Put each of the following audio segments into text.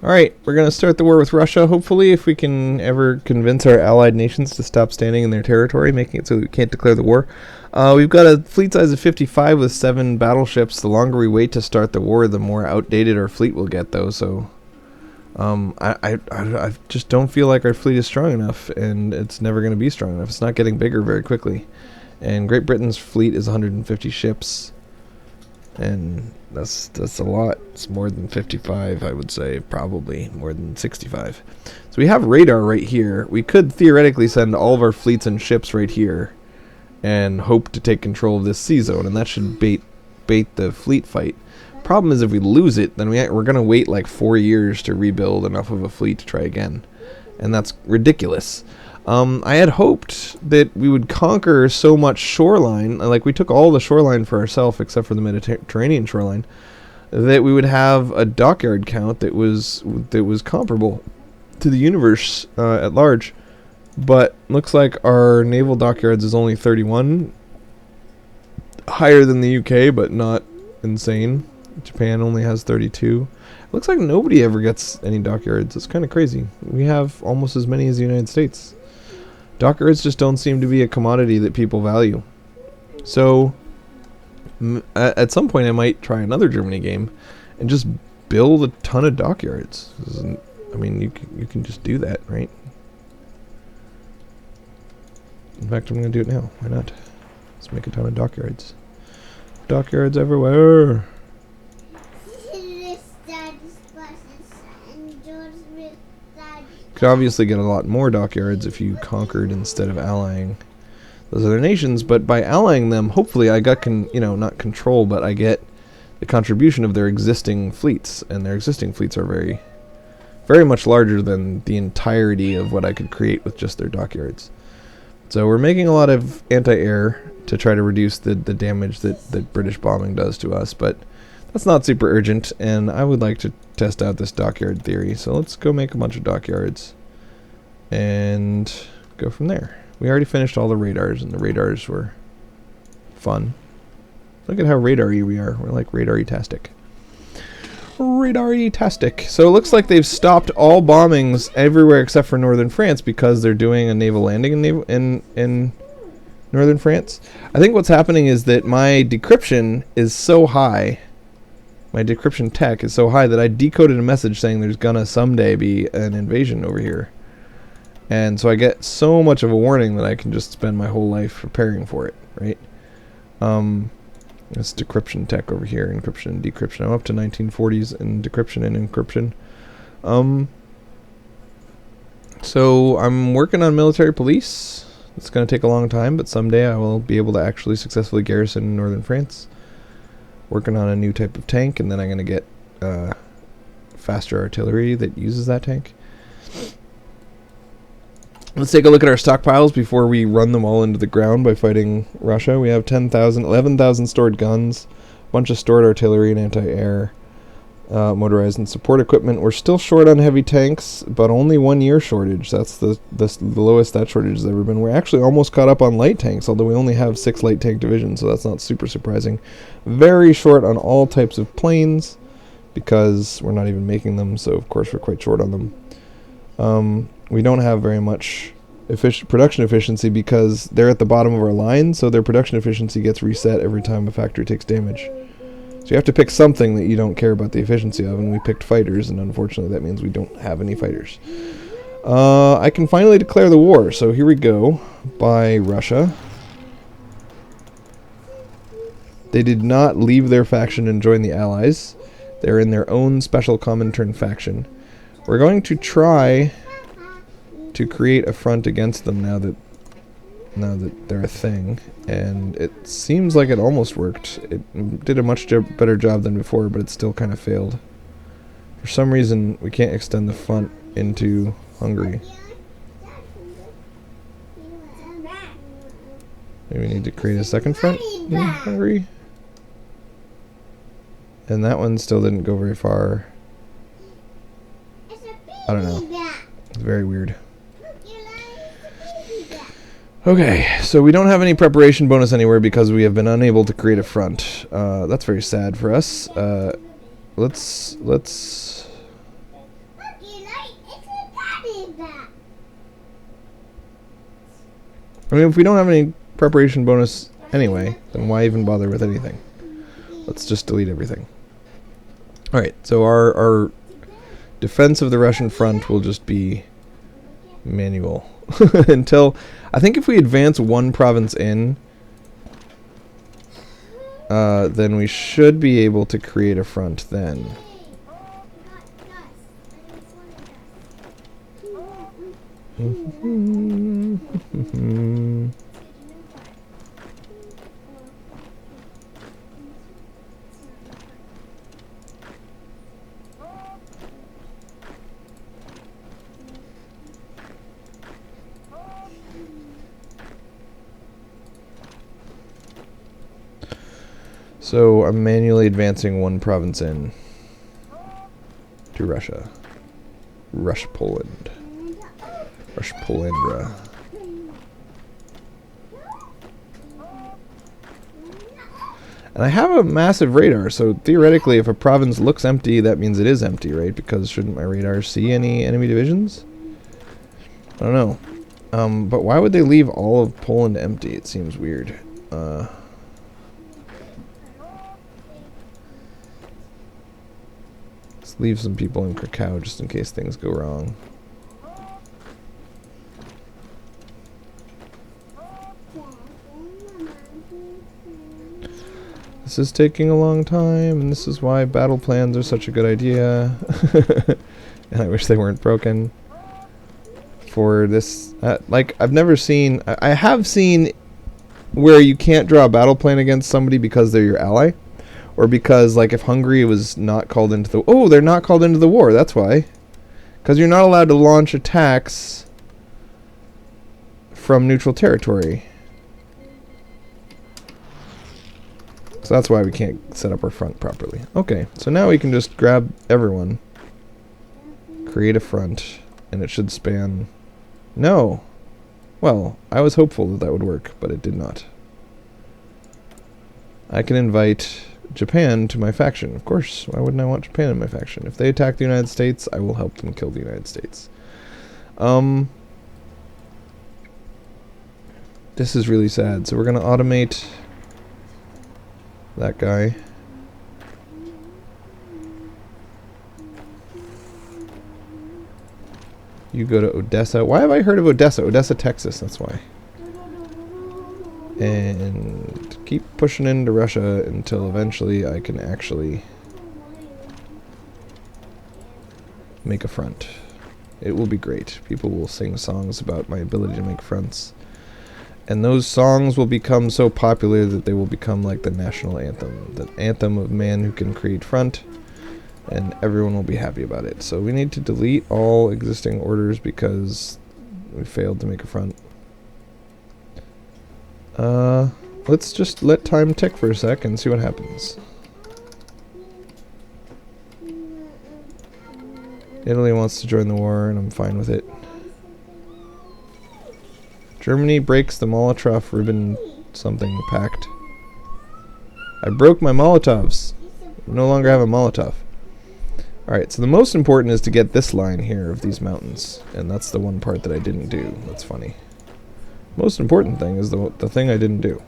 Alright, we're going to start the war with Russia, hopefully, if we can ever convince our allied nations to stop standing in their territory, making it so that we can't declare the war. We've got a fleet size of 55 with 7 battleships. The longer we wait to start the war, the more outdated our fleet will get, though, so... I just don't feel like our fleet is strong enough, and it's never going to be strong enough. It's not getting bigger very quickly. And Great Britain's fleet is 150 ships, and that's a lot. It's more than 55, I would say, probably more than 65. So we have radar right here. We could theoretically send all of our fleets and ships right here and hope to take control of this sea zone, and that should bait the fleet fight. Problem is, if we lose it, then we're going to wait like 4 years to rebuild enough of a fleet to try again, and that's ridiculous. I had hoped that we would conquer so much shoreline, like we took all the shoreline for ourselves except for the Mediterranean shoreline, that we would have a dockyard count that was comparable to the universe at large. But looks like our naval dockyards is only 31, higher than the UK, but not insane. Japan only has 32. Looks like nobody ever gets any dockyards. It's kind of crazy. We have almost as many as the United States. Dockyards just don't seem to be a commodity that people value. So, at some point I might try another Germany game and just build a ton of dockyards. I mean, you can just do that, right? In fact, I'm going to do it now. Why not? Let's make a ton of dockyards. Dockyards everywhere. Could obviously get a lot more dockyards if you conquered instead of allying those other nations, but by allying them, hopefully I got not control, but I get the contribution of their existing fleets, and their existing fleets are very, very much larger than the entirety of what I could create with just their dockyards. So we're making a lot of anti-air to try to reduce the damage that British bombing does to us, but that's not super urgent, and I would like to test out this dockyard theory. So let's go make a bunch of dockyards and go from there. We already finished all the radars, and the radars were fun. Look at how radar-y we are. We're like radar-y-tastic. Radar-y-tastic. So it looks like they've stopped all bombings everywhere except for northern France because they're doing a naval landing in northern France. I think what's happening is that my decryption is so high, my decryption tech is so high that I decoded a message saying there's gonna someday be an invasion over here. And so I get so much of a warning that I can just spend my whole life preparing for it, right? This decryption tech over here, encryption and decryption. I'm up to 1940s in decryption and encryption. So I'm working on military police. It's going to take a long time, but someday I will be able to actually successfully garrison northern France. Working on a new type of tank, and then I'm going to get faster artillery that uses that tank. Let's take a look at our stockpiles before we run them all into the ground by fighting Russia. We have 11,000 stored guns, a bunch of stored artillery and anti-air, motorized and support equipment. We're still short on heavy tanks, but only 1 year shortage. That's the lowest that shortage has ever been. We're actually almost caught up on light tanks, although we only have 6 light tank divisions, so that's not super surprising. Very short on all types of planes, because we're not even making them, so of course we're quite short on them. We don't have very much production efficiency because they're at the bottom of our line, so their production efficiency gets reset every time a factory takes damage. So you have to pick something that you don't care about the efficiency of, and we picked fighters, and unfortunately that means we don't have any fighters. I can finally declare the war, so here we go. By Russia. They did not leave their faction and join the Allies. They're in their own special Comintern faction. We're going to try to create a front against them now that they're a thing, and it seems like it almost worked. It did a much better job than before, but it still kind of failed. For some reason, we can't extend the front into Hungary. Maybe we need to create a second front in Hungary. And that one still didn't go very far. I don't know. It's very weird. Okay, so we don't have any preparation bonus anywhere because we have been unable to create a front. That's very sad for us. Let's I mean, if we don't have any preparation bonus anyway, then why even bother with anything? Let's just delete everything. Alright, so our defense of the Russian front will just be manual. Until, I think if we advance one province in, then we should be able to create a front then. So I'm manually advancing one province in to Russia. Poland. Polandra. And I have a massive radar, so theoretically if a province looks empty, that means it is empty, right? Because shouldn't my radar see any enemy divisions? I don't know. But why would they leave all of Poland empty? It seems weird. Let's leave some people in Krakow just in case things go wrong. This is taking a long time, and this is why battle plans are such a good idea. And I wish they weren't broken. For this, like, I've never seen... I have seen where you can't draw a battle plan against somebody because they're your ally. Or because, like, if Hungary was not called into the... Oh, they're not called into the war, that's why. Because you're not allowed to launch attacks from neutral territory. So that's why we can't set up our front properly. Okay, so now we can just grab everyone, create a front, and it should span... No! Well, I was hopeful that that would work, but it did not. I can invite Japan to my faction. Of course, why wouldn't I want Japan in my faction? If they attack the United States, I will help them kill the United States. This is really sad. So we're going to automate that guy. You go to Odessa. Why have I heard of Odessa? Odessa, Texas, that's why. And keep pushing into Russia until eventually I can actually make a front. It will be great. People will sing songs about my ability to make fronts. And those songs will become so popular that they will become like the national anthem. The anthem of man who can create front. And everyone will be happy about it. So we need to delete all existing orders because we failed to make a front. Let's just let time tick for a sec and see what happens. Italy wants to join the war and I'm fine with it. Germany breaks the Molotov-Ribbentrop something pact. I broke my Molotovs. I no longer have a Molotov. Alright, so the most important is to get this line here of these mountains. And that's the one part that I didn't do. That's funny. Most important thing is the thing I didn't do.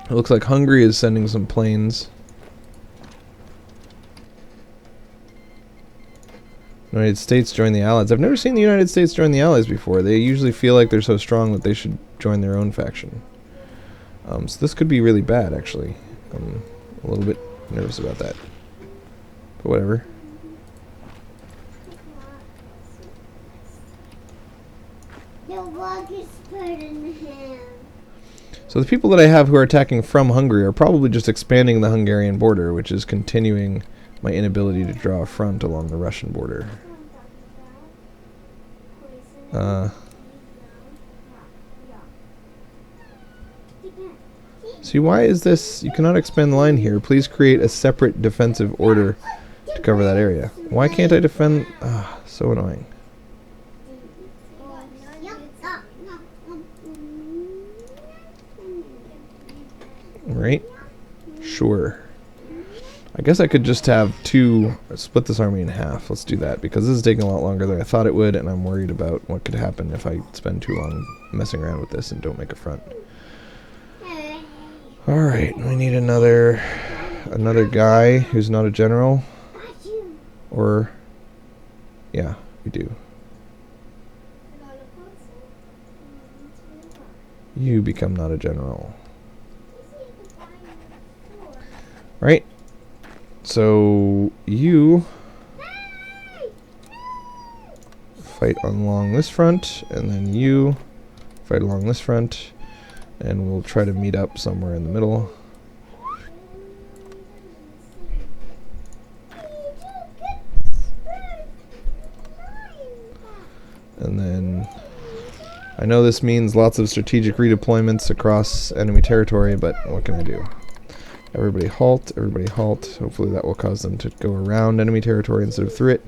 It looks like Hungary is sending some planes. United States join the Allies. I've never seen the United States join the Allies before. They usually feel like they're so strong that they should join their own faction. So this could be really bad, actually. I'm a little bit nervous about that. But whatever. So the people that I have who are attacking from Hungary are probably just expanding the Hungarian border, which is continuing my inability to draw a front along the Russian border. See, why is this? You cannot expand the line here. Please create a separate defensive order to cover that area. Why can't I defend? Ah, so annoying. Right? Sure. I guess I could just have split this army in half. Let's do that, because this is taking a lot longer than I thought it would, and I'm worried about what could happen if I spend too long messing around with this and don't make a front. Alright, we need another guy who's not a general. Or, yeah, we do. You become not a general. Right? So, you fight along this front, and then you fight along this front, and we'll try to meet up somewhere in the middle. And then, I know this means lots of strategic redeployments across enemy territory, but what can I do? Everybody halt, everybody halt. Hopefully that will cause them to go around enemy territory instead of through it.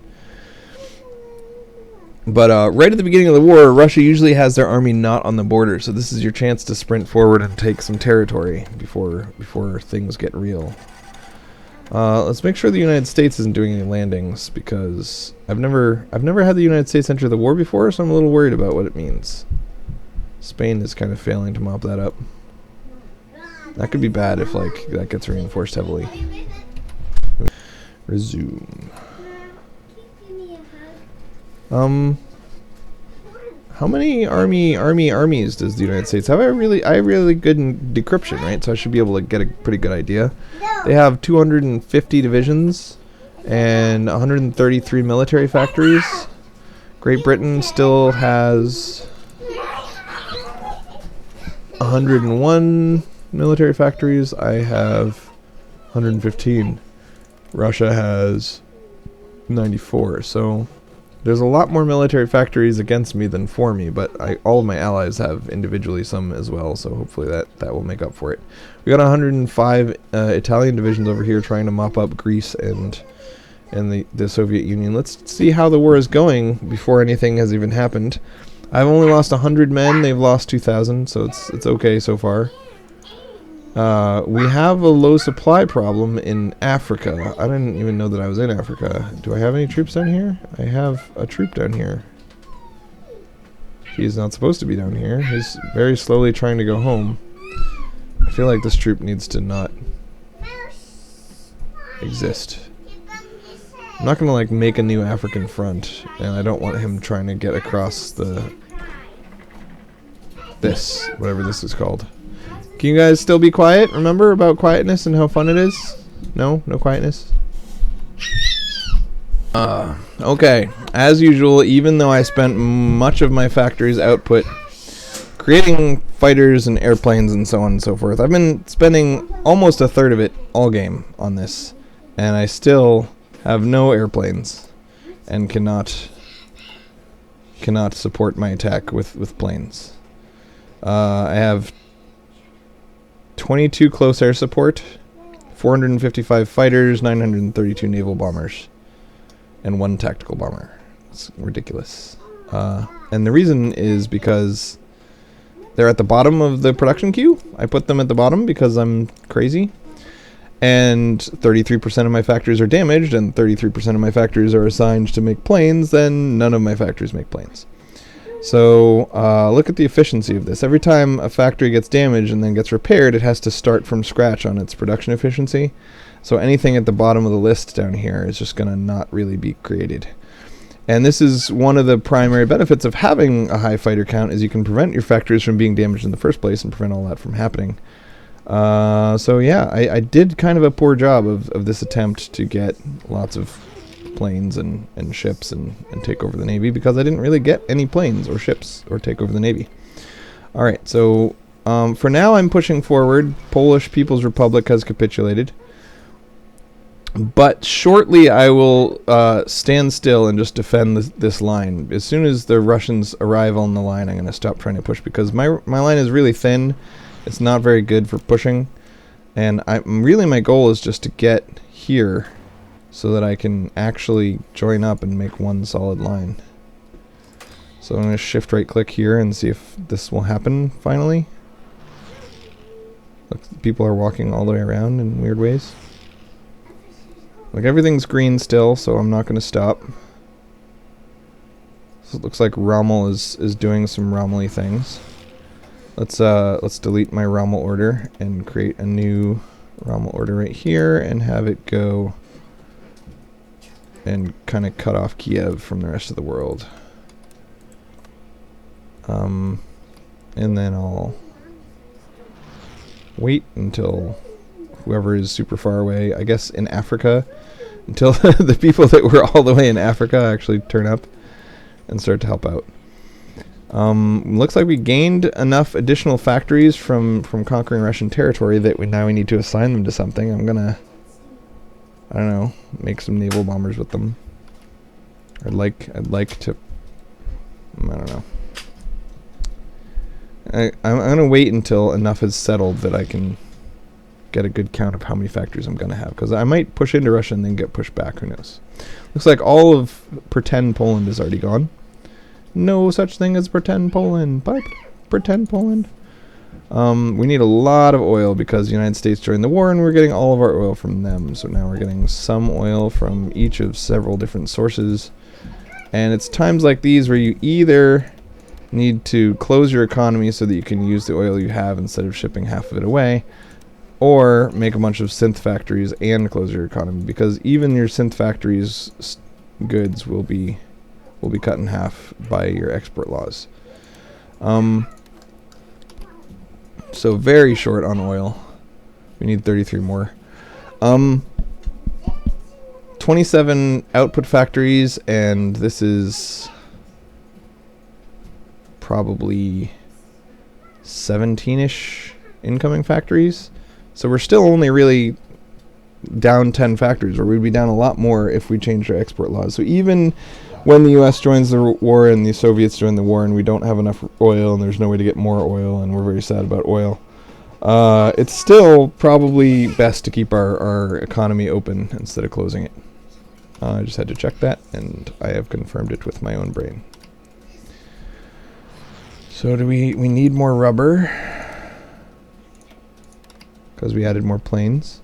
But right at the beginning of the war, Russia usually has their army not on the border, so this is your chance to sprint forward and take some territory before things get real. Let's make sure the United States isn't doing any landings, because I've never had the United States enter the war before, so I'm a little worried about what it means. Spain is kind of failing to mop that up. That could be bad if that gets reinforced heavily. Resume. How many armies does the United States have? I have really good in decryption, right? So I should be able to get a pretty good idea. They have 250 divisions and 133 military factories. Great Britain still has 101 military factories. I have 115. Russia has 94. So there's a lot more military factories against me than for me, but all of my allies have individually some as well, so hopefully that will make up for it. We got 105 Italian divisions over here trying to mop up Greece and the Soviet Union. Let's see how the war is going before anything has even happened. I've only lost 100 men. They've lost 2,000, so it's okay so far. We have a low supply problem in Africa. I didn't even know that I was in Africa. Do I have any troops down here? I have a troop down here. He's not supposed to be down here. He's very slowly trying to go home. I feel like this troop needs to not exist. I'm not gonna make a new African front, and I don't want him trying to get across whatever this is called. Can you guys still be quiet? Remember about quietness and how fun it is? No quietness? Okay. As usual, even though I spent much of my factory's output creating fighters and airplanes and so on and so forth, I've been spending almost a third of it all game on this, and I still have no airplanes and cannot support my attack with planes. I have 22 close air support, 455 fighters, 932 naval bombers, and 1 tactical bomber. It's ridiculous. And the reason is because they're at the bottom of the production queue. I put them at the bottom because I'm crazy. And 33% of my factories are damaged, and 33% of my factories are assigned to make planes, then none of my factories make planes. So look at the efficiency of this. Every time a factory gets damaged and then gets repaired, it has to start from scratch on its production efficiency. So anything at the bottom of the list down here is just going to not really be created. And this is one of the primary benefits of having a high fighter count, is you can prevent your factories from being damaged in the first place and prevent all that from happening. So yeah, I did kind of a poor job of this attempt to get lots of planes and ships and take over the Navy, because I didn't really get any planes or ships or take over the Navy. Alright, so for now I'm pushing forward. Polish People's Republic has capitulated. But shortly I will stand still and just defend this line. As soon as the Russians arrive on the line, I'm going to stop trying to push, because my line is really thin. It's not very good for pushing. And my goal is just to get here so that I can actually join up and make one solid line. So I'm going to shift right click here and see if this will happen finally. Look, people are walking all the way around in weird ways. Like everything's green still, so I'm not going to stop. So it looks like Rommel is doing some Rommel-y things. Let's delete my Rommel order and create a new Rommel order right here and have it go and kind of cut off Kiev from the rest of the world. And then I'll wait until whoever is super far away, I guess in Africa, until the people that were all the way in Africa actually turn up and start to help out. Looks like we gained enough additional factories from conquering Russian territory that we need to assign them to something. I'm gonna, I don't know, make some naval bombers with them. I'd like to, I don't know. I'm gonna wait until enough is settled that I can get a good count of how many factories I'm gonna have, because I might push into Russia and then get pushed back. Who knows? Looks like all of pretend Poland is already gone. No such thing as pretend Poland, but pretend Poland. We need a lot of oil because the United States joined the war and we're getting all of our oil from them. So now we're getting some oil from each of several different sources. And it's times like these where you either need to close your economy so that you can use the oil you have instead of shipping half of it away, or make a bunch of synth factories and close your economy, because even your synth factories' goods will be cut in half by your export laws. So very short on oil. We need 33 more. 27 output factories, and this is probably 17-ish incoming factories. So we're still only really down 10 factories, or we'd be down a lot more if we changed our export laws. So even when the US joins the war and the Soviets join the war and we don't have enough oil and there's no way to get more oil and we're very sad about oil, it's still probably best to keep our economy open instead of closing it. I just had to check that, and I have confirmed it with my own brain. So do we need more rubber because we added more planes.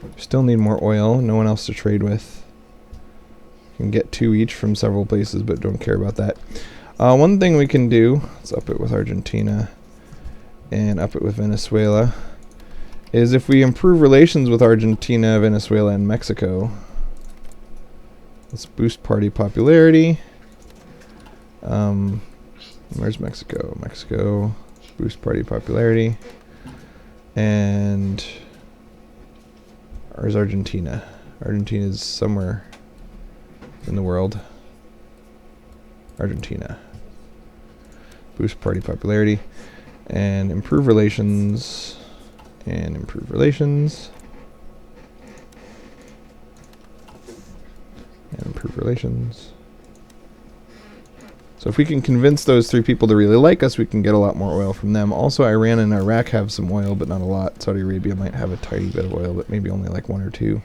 We still need more oil. No one else to trade with. You can get 2 each from several places, but don't care about that. One thing we can do, let's up it with Argentina and up it with Venezuela, is if we improve relations with Argentina, Venezuela, and Mexico, let's boost party popularity. Where's Mexico? Mexico, boost party popularity. And where's Argentina? Argentina's somewhere in the world. Argentina. Boost party popularity. And improve relations. And improve relations. And improve relations. So if we can convince those 3 people to really like us, we can get a lot more oil from them. Also, Iran and Iraq have some oil, but not a lot. Saudi Arabia might have a tiny bit of oil, but maybe only like 1 or 2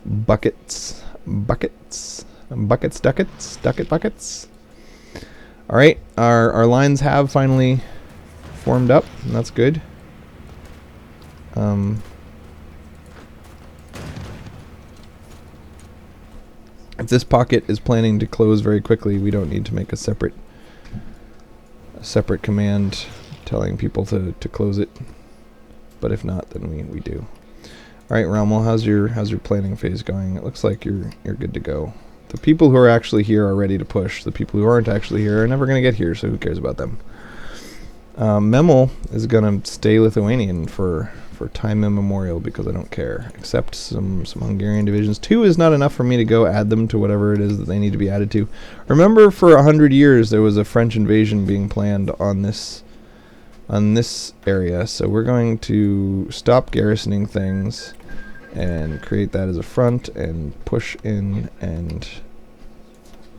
buckets. Buckets. Buckets, duckets, ducket buckets. All right, our lines have finally formed up, and that's good. If this pocket is planning to close very quickly, we don't need to make a separate command telling people to close it. But if not, then we do. All right, Rommel, how's your planning phase going? It looks like you're good to go. The people who are actually here are ready to push. The people who aren't actually here are never going to get here, so who cares about them? Memel is going to stay Lithuanian for time immemorial because I don't care, except some Hungarian divisions. 2 is not enough for me to go add them to whatever it is that they need to be added to. Remember, for 100 years there was a French invasion being planned on this area, so we're going to stop garrisoning things and create that as a front and push in and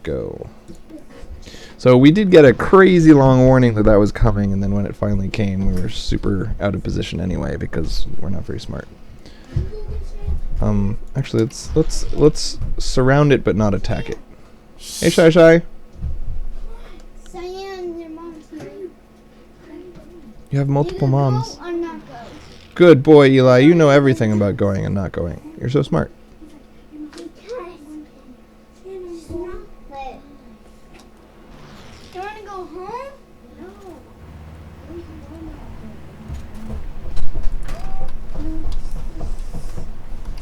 go. So we did get a crazy long warning that was coming, and then when it finally came, we were super out of position anyway because we're not very smart. Actually, let's surround it but not attack it. Hey, Shy. Cyan, your mom's here. You have multiple moms. I'm not going. Good boy, Eli. You know everything about going and not going. You're so smart. go home? No.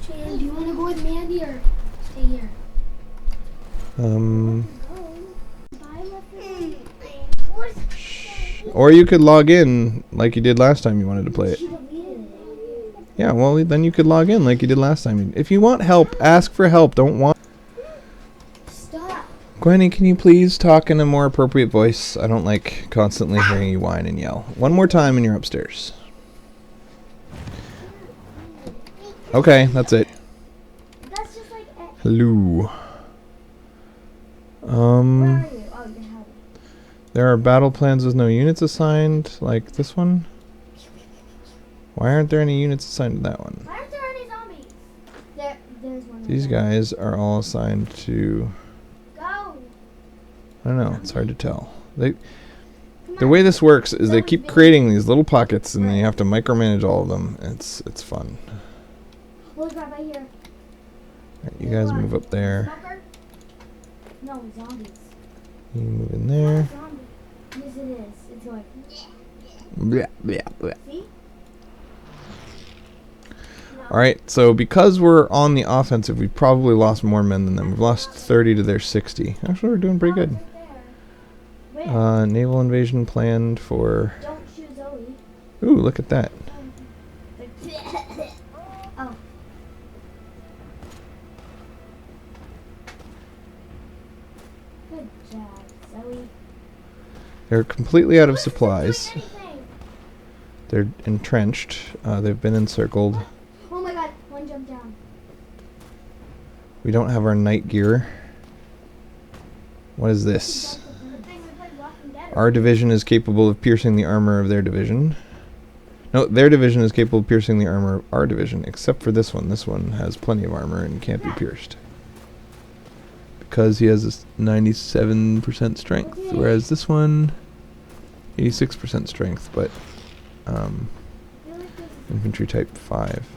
Chan, do you want to go with Mandy or stay here? Or you could log in like you did last time you wanted to play it. Yeah, well, then you could log in like you did last time. If you want help, ask for help. Don't want... Stop. Gwenny, can you please talk in a more appropriate voice? I don't like constantly hearing you whine and yell. One more time and you're upstairs. Okay, that's it. That's just like Hello. where are you? Oh, you're Halby. There are battle plans with no units assigned, like this one. Why aren't there any units assigned to that one? Why aren't there any zombies? There's one. These guys are all assigned to... Go. I don't know, it's hard to tell. The way this works is they keep creating these little pockets and then you have to micromanage all of them. It's fun. Holy crap, right here. Alright, you guys move up there. Smoker? No, zombies. You move in there. Zombie. Yes, it is. It's going. Blah, blah, blah. See? No. Alright, so because we're on the offensive, we've probably lost more men than them. We've lost 30 to their 60. Actually, we're doing pretty good. Where? Naval invasion planned for... Don't shoot Zoe. Ooh, look at that. Oh. Good job, Zoe. They're completely out of supplies. Anything. They're entrenched. They've been encircled. Oh my god, one jumped down. We don't have our night gear. What is this? Our division is capable of piercing the armor of their division. No, their division is capable of piercing the armor of our division, except for this one. This one has plenty of armor and can't be pierced. Because he has a 97% strength, whereas this one, 86% strength, but infantry type 5.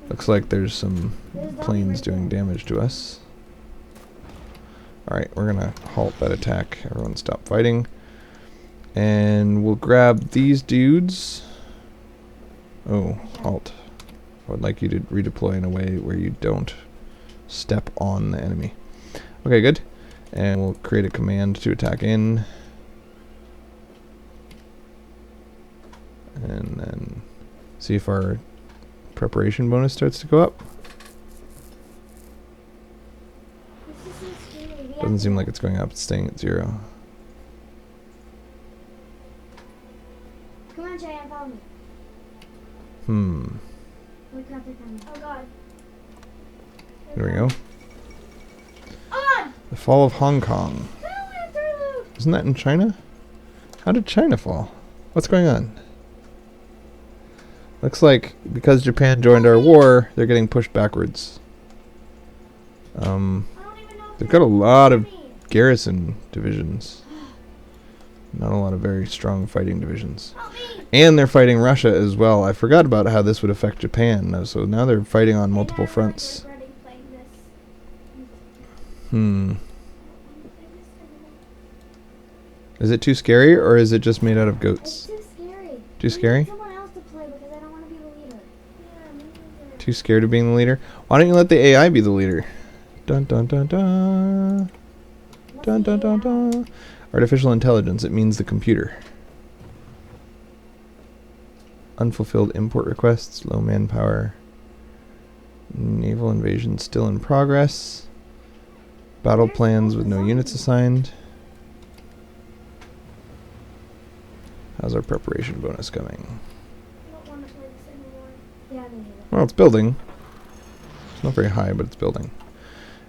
Looks like there's some planes doing damage to us. Alright, we're gonna halt that attack. Everyone stop fighting. And we'll grab these dudes. Oh, halt. I would like you to redeploy in a way where you don't step on the enemy. Okay, good. And we'll create a command to attack in. And then see if our preparation bonus starts to go up. Doesn't seem like it's going up, it's staying at 0. Come on, Cheyenne, follow me. Look how they're coming. Oh god. There we go. On! The fall of Hong Kong. Isn't that in China? How did China fall? What's going on? Looks like because Japan joined our war, they're getting pushed backwards. They've got a lot of garrison divisions. Not a lot of very strong fighting divisions. And they're fighting Russia as well. I forgot about how this would affect Japan. So now they're fighting on multiple fronts. Is it too scary, or is it just made out of goats? It's too scary. Too scary? Someone else to play because I don't want to be the leader. Too scared of being the leader? Why don't you let the AI be the leader? Dun dun dun dun. Dun dun dun dun. Artificial intelligence, it means the computer. Unfulfilled import requests, low manpower. Naval invasion still in progress. Battle plans with no units assigned. How's our preparation bonus coming? I don't want to play this anymore. Yeah, I need Well, it's building. It's not very high, but it's building.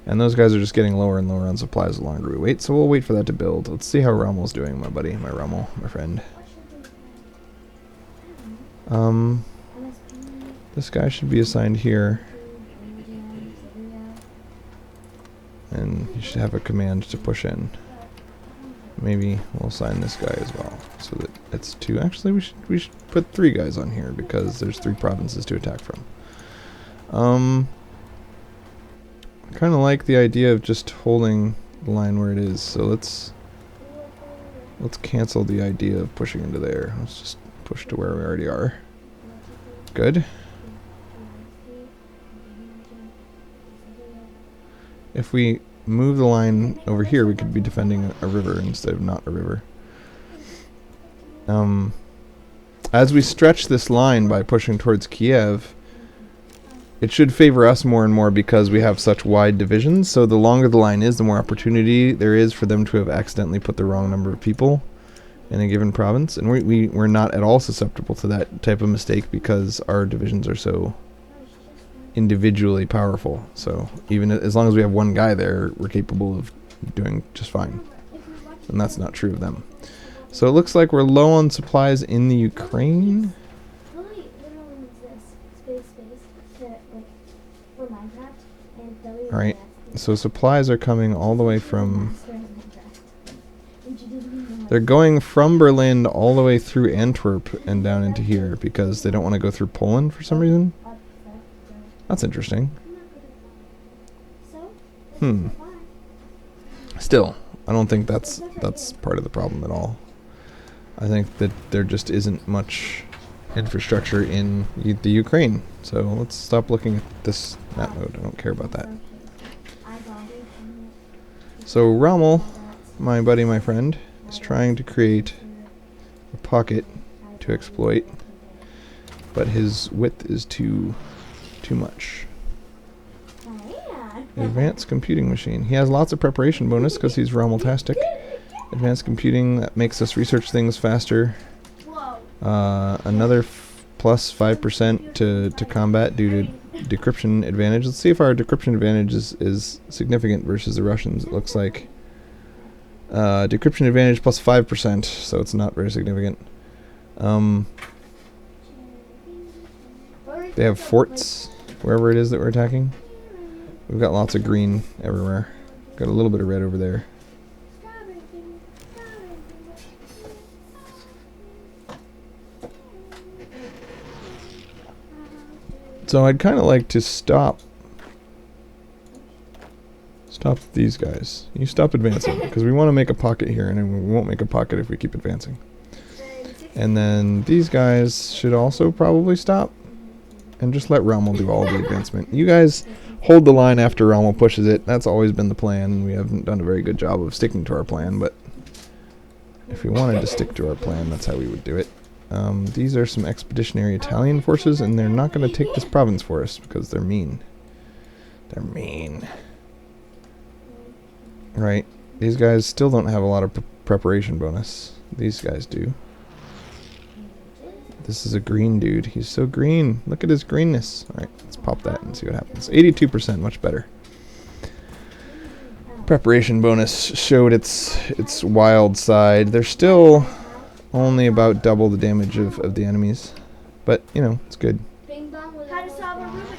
And those guys are just getting lower and lower on supplies the longer we wait, so we'll wait for that to build. Let's see how Rommel's doing, my buddy, my Rommel, my friend. This guy should be assigned here. And he should have a command to push in. Maybe we'll assign this guy as well, so that it's 2. Actually, we should put 3 guys on here because there's 3 provinces to attack from. I kind of like the idea of just holding the line where it is, so let's let's cancel the idea of pushing into there. Let's just push to where we already are. Good. If we move the line over here, we could be defending a river instead of not a river. As we stretch this line by pushing towards Kiev, it should favor us more and more because we have such wide divisions. So the longer the line is, the more opportunity there is for them to have accidentally put the wrong number of people in a given province. And we're not at all susceptible to that type of mistake because our divisions are so individually powerful. So even as long as we have one guy there, we're capable of doing just fine. And that's not true of them. So it looks like we're low on supplies in the Ukraine. Alright, so supplies are coming all the way from... They're going from Berlin all the way through Antwerp and down into here because they don't want to go through Poland for some reason. That's interesting. Still, I don't think that's part of the problem at all. I think that there just isn't much infrastructure in the Ukraine. So let's stop looking at this map mode. I don't care about that. So Rommel, my buddy, my friend, is trying to create a pocket to exploit, but his width is too much. Advanced computing machine. He has lots of preparation bonus because he's Rommeltastic. Advanced computing, that makes us research things faster. Another plus 5% to combat due to decryption advantage. Let's see if our decryption advantage is significant versus the Russians. It looks like decryption advantage plus 5%, so it's not very significant. They have forts wherever it is that we're attacking. We've got lots of green everywhere. Got a little bit of red over there. So I'd kind of like to stop these guys. You stop advancing, because we want to make a pocket here, and we won't make a pocket if we keep advancing. And then these guys should also probably stop, and just let Rommel do all the advancement. You guys hold the line after Rommel pushes it. That's always been the plan. We haven't done a very good job of sticking to our plan, but if we wanted to stick to our plan, that's how we would do it. These are some expeditionary Italian forces, and they're not going to take this province for us because they're mean. They're mean. Right. These guys still don't have a lot of preparation bonus. These guys do. This is a green dude. He's so green. Look at his greenness. Alright, let's pop that and see what happens. 82%, much better. Preparation bonus showed its wild side. They're still only about double the damage of the enemies. But, you know, it's good.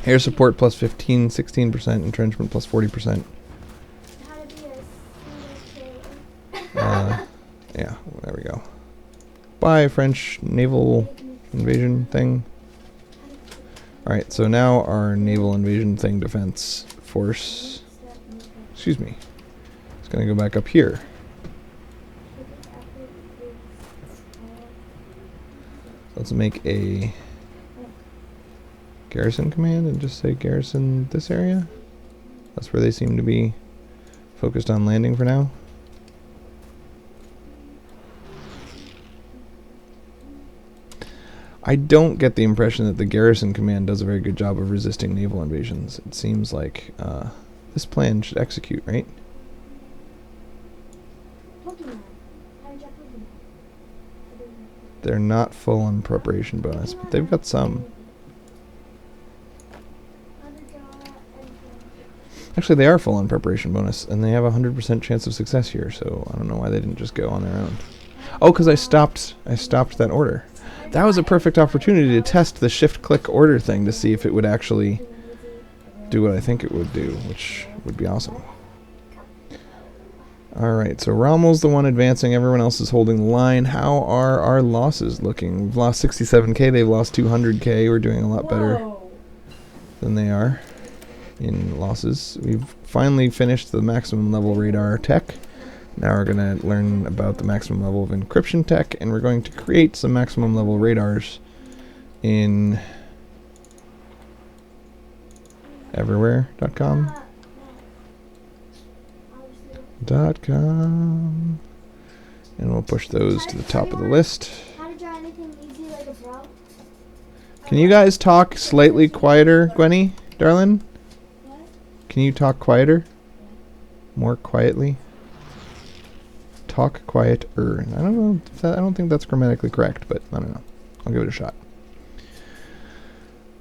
Air support plus 15, 16%. Entrenchment plus 40%. Yeah, there we go. Bye, French naval invasion thing. Alright, so now our naval invasion thing defense force... Excuse me. It's going to go back up here. Let's make a garrison command and just say garrison this area. That's where they seem to be focused on landing for now. I don't get the impression that the garrison command does a very good job of resisting naval invasions. It seems like this plan should execute, right? They're not full on preparation bonus, but they've got some. Actually, they are full on preparation bonus, and they have a 100% chance of success here, so I don't know why they didn't just go on their own. Oh, because I stopped that order. That was a perfect opportunity to test the shift-click order thing to see if it would actually do what I think it would do, which would be awesome. Alright, so Rommel's the one advancing, everyone else is holding the line. How are our losses looking? We've lost 67k, they've lost 200k, we're doing a lot better than they are in losses. We've finally finished the maximum level radar tech. Now we're going to learn about the maximum level of encryption tech, and we're going to create some maximum level radars in everywhere.com. .com. And we'll push those to the top of the list. How to draw anything easy like a frog? Can you guys talk slightly quieter, Gwenny, darling? What? Can you talk quieter? More quietly? Talk quieter. I don't know. If that, I don't think that's grammatically correct, but I don't know. I'll give it a shot.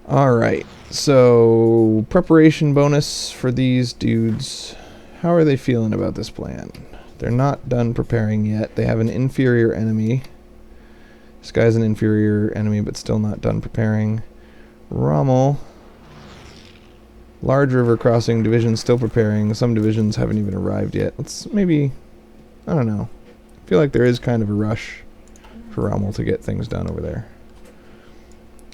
Alright, so preparation bonus for these dudes. How are they feeling about this plan? They're not done preparing yet. They have an inferior enemy. This guy's an inferior enemy, but still not done preparing. Rommel. Large river crossing division still preparing. Some divisions haven't even arrived yet. Let's maybe, I don't know. I feel like there is kind of a rush for Rommel to get things done over there.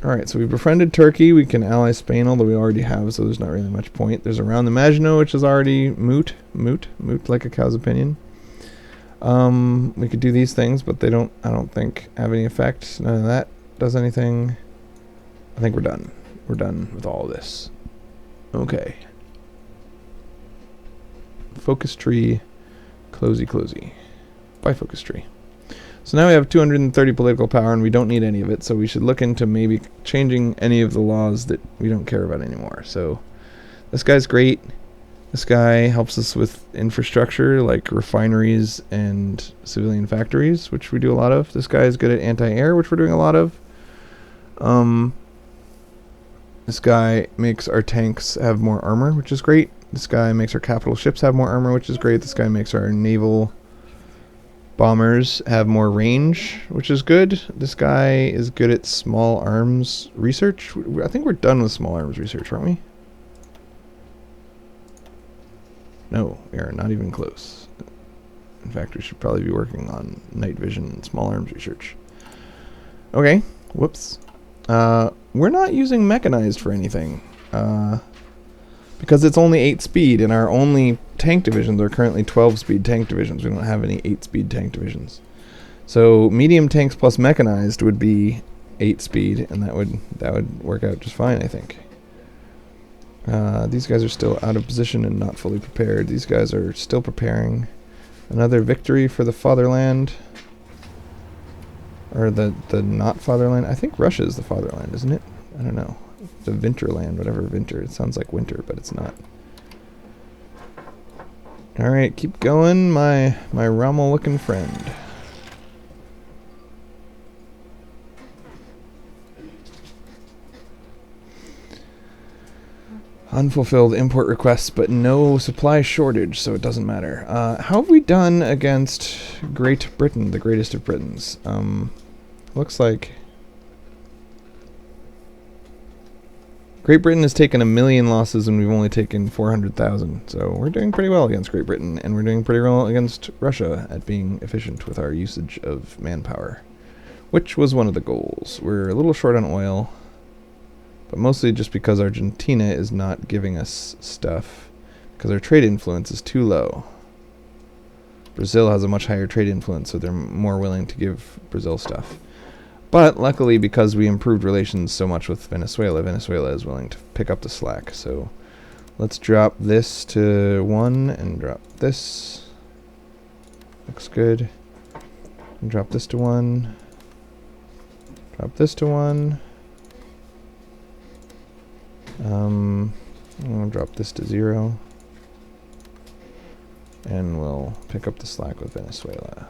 Alright, so we befriended Turkey. We can ally Spain, although we already have, so there's not really much point. There's around the Maginot, which is already moot like a cow's opinion. We could do these things, but they don't, I don't think, have any effect. None of that does anything. I think we're done. We're done with all of this. Okay. Focus tree, closey. Bye, focus tree. So now we have 230 political power, and we don't need any of it, so we should look into maybe changing any of the laws that we don't care about anymore. So this guy's great. This guy helps us with infrastructure, like refineries and civilian factories, which we do a lot of. This guy is good at anti-air, which we're doing a lot of. This guy makes our tanks have more armor, which is great. This guy makes our capital ships have more armor, which is great. This guy makes our naval bombers have more range, which is good. This guy is good at small arms research. I think we're done with small arms research, aren't we? No, we are not even close. In fact, we should probably be working on night vision and small arms research. Okay, whoops. We're not using mechanized for anything. Because it's only 8 speed, and our only tank divisions are currently 12 speed tank divisions. We don't have any 8 speed tank divisions. So medium tanks plus mechanized would be 8 speed, and that would work out just fine, I think. These guys are still out of position and not fully prepared. These guys are still preparing. Another victory for the fatherland. Or the not fatherland. I think Russia is the fatherland, isn't it? I don't know. The Winterland, whatever winter. It sounds like winter, but it's not. Alright, keep going, my Rommel-looking friend. Unfulfilled import requests, but no supply shortage, so it doesn't matter. How have we done against Great Britain, the greatest of Britons? Looks like Great Britain has taken 1 million losses, and we've only taken 400,000. So we're doing pretty well against Great Britain, and we're doing pretty well against Russia at being efficient with our usage of manpower, which was one of the goals. We're a little short on oil, but mostly just because Argentina is not giving us stuff, because our trade influence is too low. Brazil has a much higher trade influence, so they're more willing to give Brazil stuff. But luckily, because we improved relations so much with Venezuela, Venezuela is willing to pick up the slack. So let's drop this to 1 and drop this. Looks good. And drop this to 1. Drop this to 1. I'm going to drop this to 0. And we'll pick up the slack with Venezuela.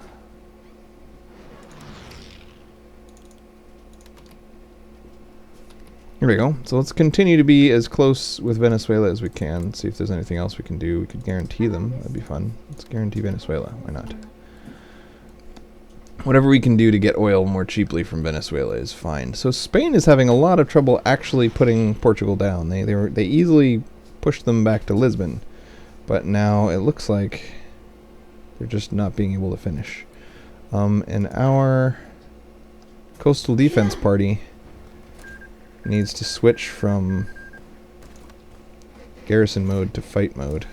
Here we go. So let's continue to be as close with Venezuela as we can. See if there's anything else we can do. We could guarantee them. That'd be fun. Let's guarantee Venezuela. Why not? Whatever we can do to get oil more cheaply from Venezuela is fine. So Spain is having a lot of trouble actually putting Portugal down. They easily pushed them back to Lisbon, but now it looks like they're just not being able to finish. And our coastal defense party needs to switch from garrison mode to fight mode.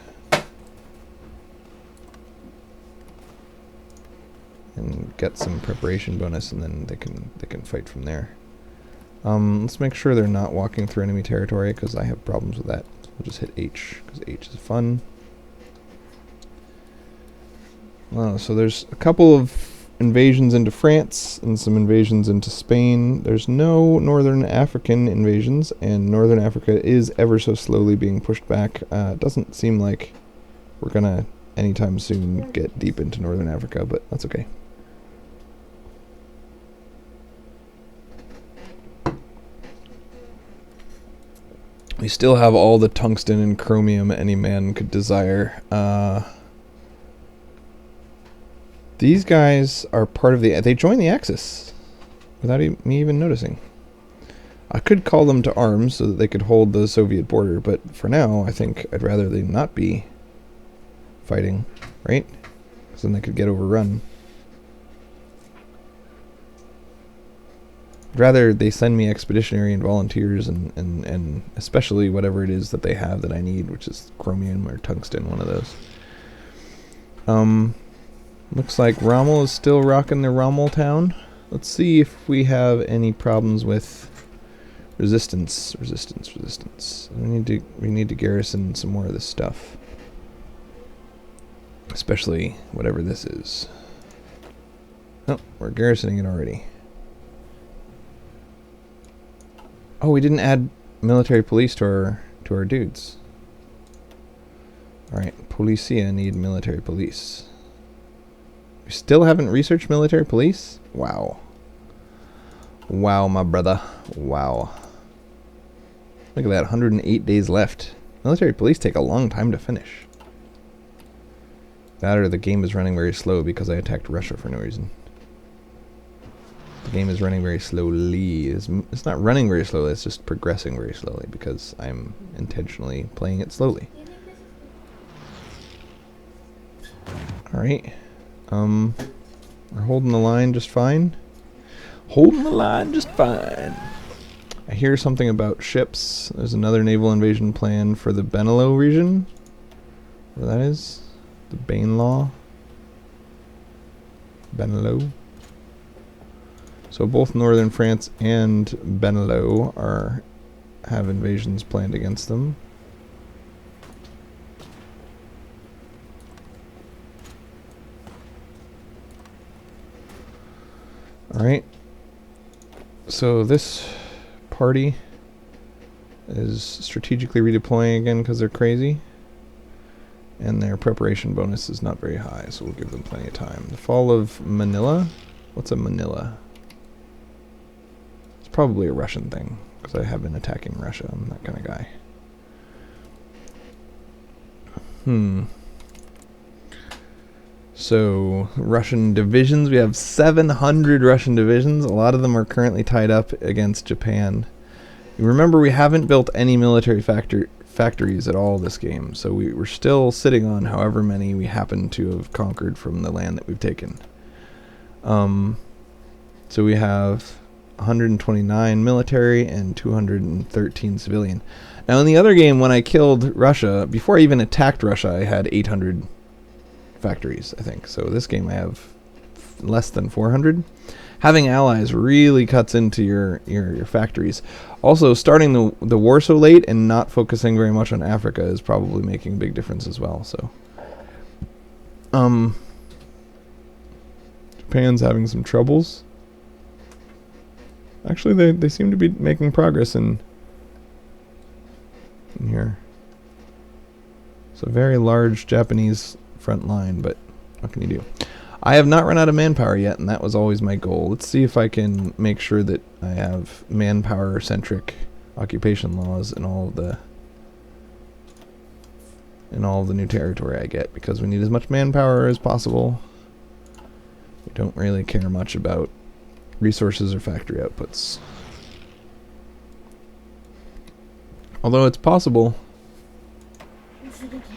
and get some preparation bonus, and then they can fight from there. Let's make sure they're not walking through enemy territory, because I have problems with that. We'll just hit H, because H is fun. So there's a couple of invasions into France and some invasions into Spain. There's no Northern African invasions, and Northern Africa is ever so slowly being pushed back. It doesn't seem like we're gonna anytime soon get deep into Northern Africa, but that's okay. We still have all the tungsten and chromium any man could desire. These guys are part of the... They joined the Axis without me even noticing. I could call them to arms so that they could hold the Soviet border, but for now, I think I'd rather they not be fighting, right? Because then they could get overrun. I'd rather they send me expeditionary and volunteers and especially whatever it is that they have that I need, which is chromium or tungsten, one of those. Looks like Rommel is still rocking the Rommel town. Let's see if we have any problems with resistance. We need to garrison some more of this stuff. Especially whatever this is. Oh, we're garrisoning it already. Oh, we didn't add military police to our dudes. Alright, Policia need military police. We still haven't researched military police? Wow. Wow, my brother. Wow. Look at that, 108 days left. Military police take a long time to finish. That or the game is running very slow because I attacked Russia for no reason. The game is running very slowly. It's not running very slowly, it's just progressing very slowly because I'm intentionally playing it slowly. Alright. We're holding the line just fine. Holding the line just fine. I hear something about ships. There's another naval invasion plan for the Benelux region. Where that is? The Bain-Law. Benelux. So both northern France and Benelux have invasions planned against them. Alright, so this party is strategically redeploying again because they're crazy. And their preparation bonus is not very high, so we'll give them plenty of time. The fall of Manila? What's a Manila? It's probably a Russian thing, because I have been attacking Russia. I'm that kind of guy. So, Russian divisions. We have 700 Russian divisions. A lot of them are currently tied up against Japan. You remember, we haven't built any military factories at all this game, so we're still sitting on however many we happen to have conquered from the land that we've taken. So we have 129 military and 213 civilian. Now, in the other game, when I killed Russia, before I even attacked Russia, I had 800 factories, I think. So this game I have less than 400. Having allies really cuts into your factories. Also, starting the war so late and not focusing very much on Africa is probably making a big difference as well. So, Japan's having some troubles. Actually, they seem to be making progress in here. It's a very large Japanese front line, but what can you do? I have not run out of manpower yet, and that was always my goal. Let's see if I can make sure that I have manpower-centric occupation laws in all of the new territory I get, because we need as much manpower as possible. We don't really care much about resources or factory outputs. Although it's possible. It's like a cat.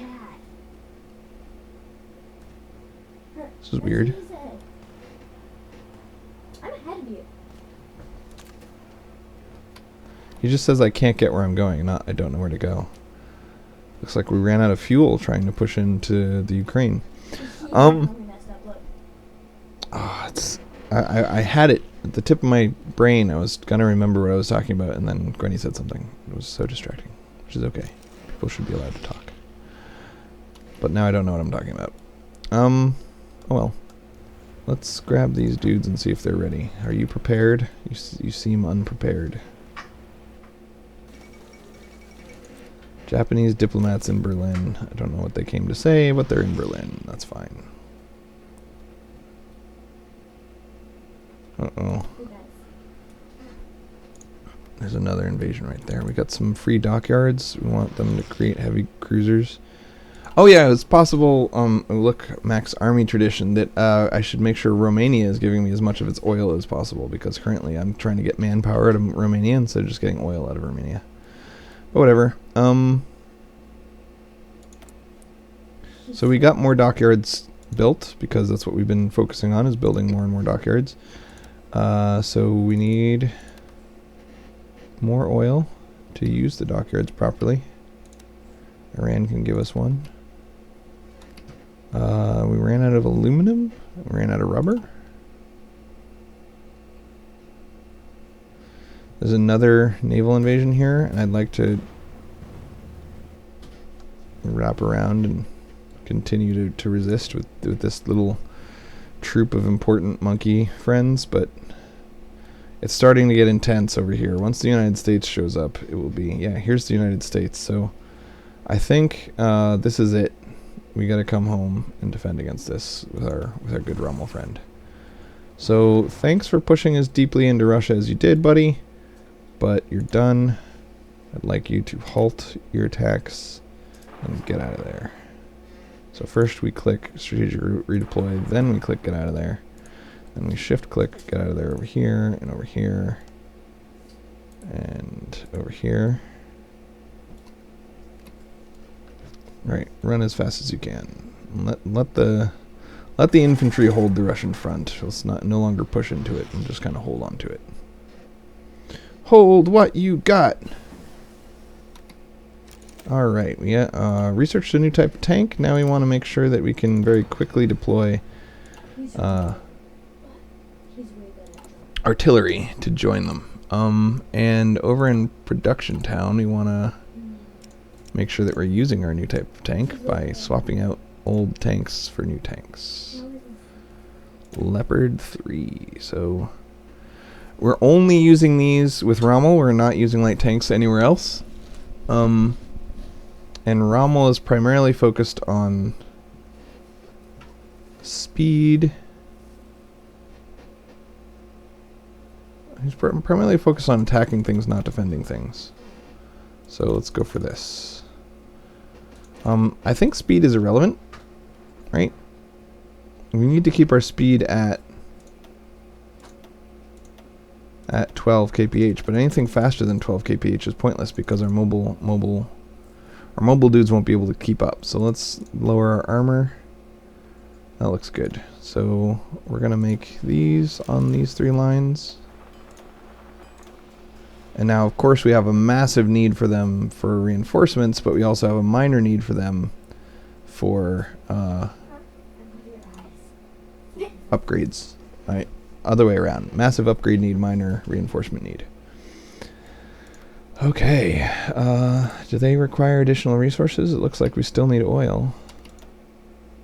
This is weird. I'm ahead of you. He just says I can't get where I'm going, not I don't know where to go. Looks like we ran out of fuel trying to push into the Ukraine. I had it at the tip of my brain. I was gonna remember what I was talking about, and then Granny said something. It was so distracting, which is okay. People should be allowed to talk. But now I don't know what I'm talking about. Oh well. Let's grab these dudes and see if they're ready. Are you prepared? You seem unprepared. Japanese diplomats in Berlin. I don't know what they came to say, but they're in Berlin. That's fine. Uh-oh. There's another invasion right there. We got some free dockyards. We want them to create heavy cruisers. Oh yeah, it's possible, look, Mac's army tradition, that I should make sure Romania is giving me as much of its oil as possible, because currently I'm trying to get manpower out of Romania instead of just getting oil out of Romania. But whatever. So we got more dockyards built, because that's what we've been focusing on, is building more and more dockyards. So we need more oil to use the dockyards properly. Iran can give us one. We ran out of aluminum. We ran out of rubber. There's another naval invasion here, and I'd like to wrap around and continue to resist with this little troop of important monkey friends, but it's starting to get intense over here. Once the United States shows up, it will be... Yeah, here's the United States, so I think this is it. We gotta come home and defend against this with our good Rommel friend. So thanks for pushing as deeply into Russia as you did, buddy. But you're done. I'd like you to halt your attacks and get out of there. So first we click strategic redeploy, then we click get out of there. Then we shift click get out of there over here and over here and over here. Right, run as fast as you can. Let the infantry hold the Russian front. Let's no longer push into it and just kind of hold on to it. Hold what you got. All right, we researched a new type of tank. Now we want to make sure that we can very quickly deploy artillery to join them. And over in Production Town, we want to make sure that we're using our new type of tank by swapping out old tanks for new tanks. Leopard 3. So we're only using these with Rommel. We're not using light tanks anywhere else. And Rommel is primarily focused on speed. He's primarily focused on attacking things, not defending things. So let's go for this. I think speed is irrelevant, right? We need to keep our speed at 12 kph, but anything faster than 12 kph is pointless because our mobile dudes won't be able to keep up. So let's lower our armor. That looks good. So we're gonna make these on these 3 lines. And now, of course, we have a massive need for them for reinforcements, but we also have a minor need for them for upgrades. Right? Other way around. Massive upgrade need, minor reinforcement need. Okay. Do they require additional resources? It looks like we still need oil.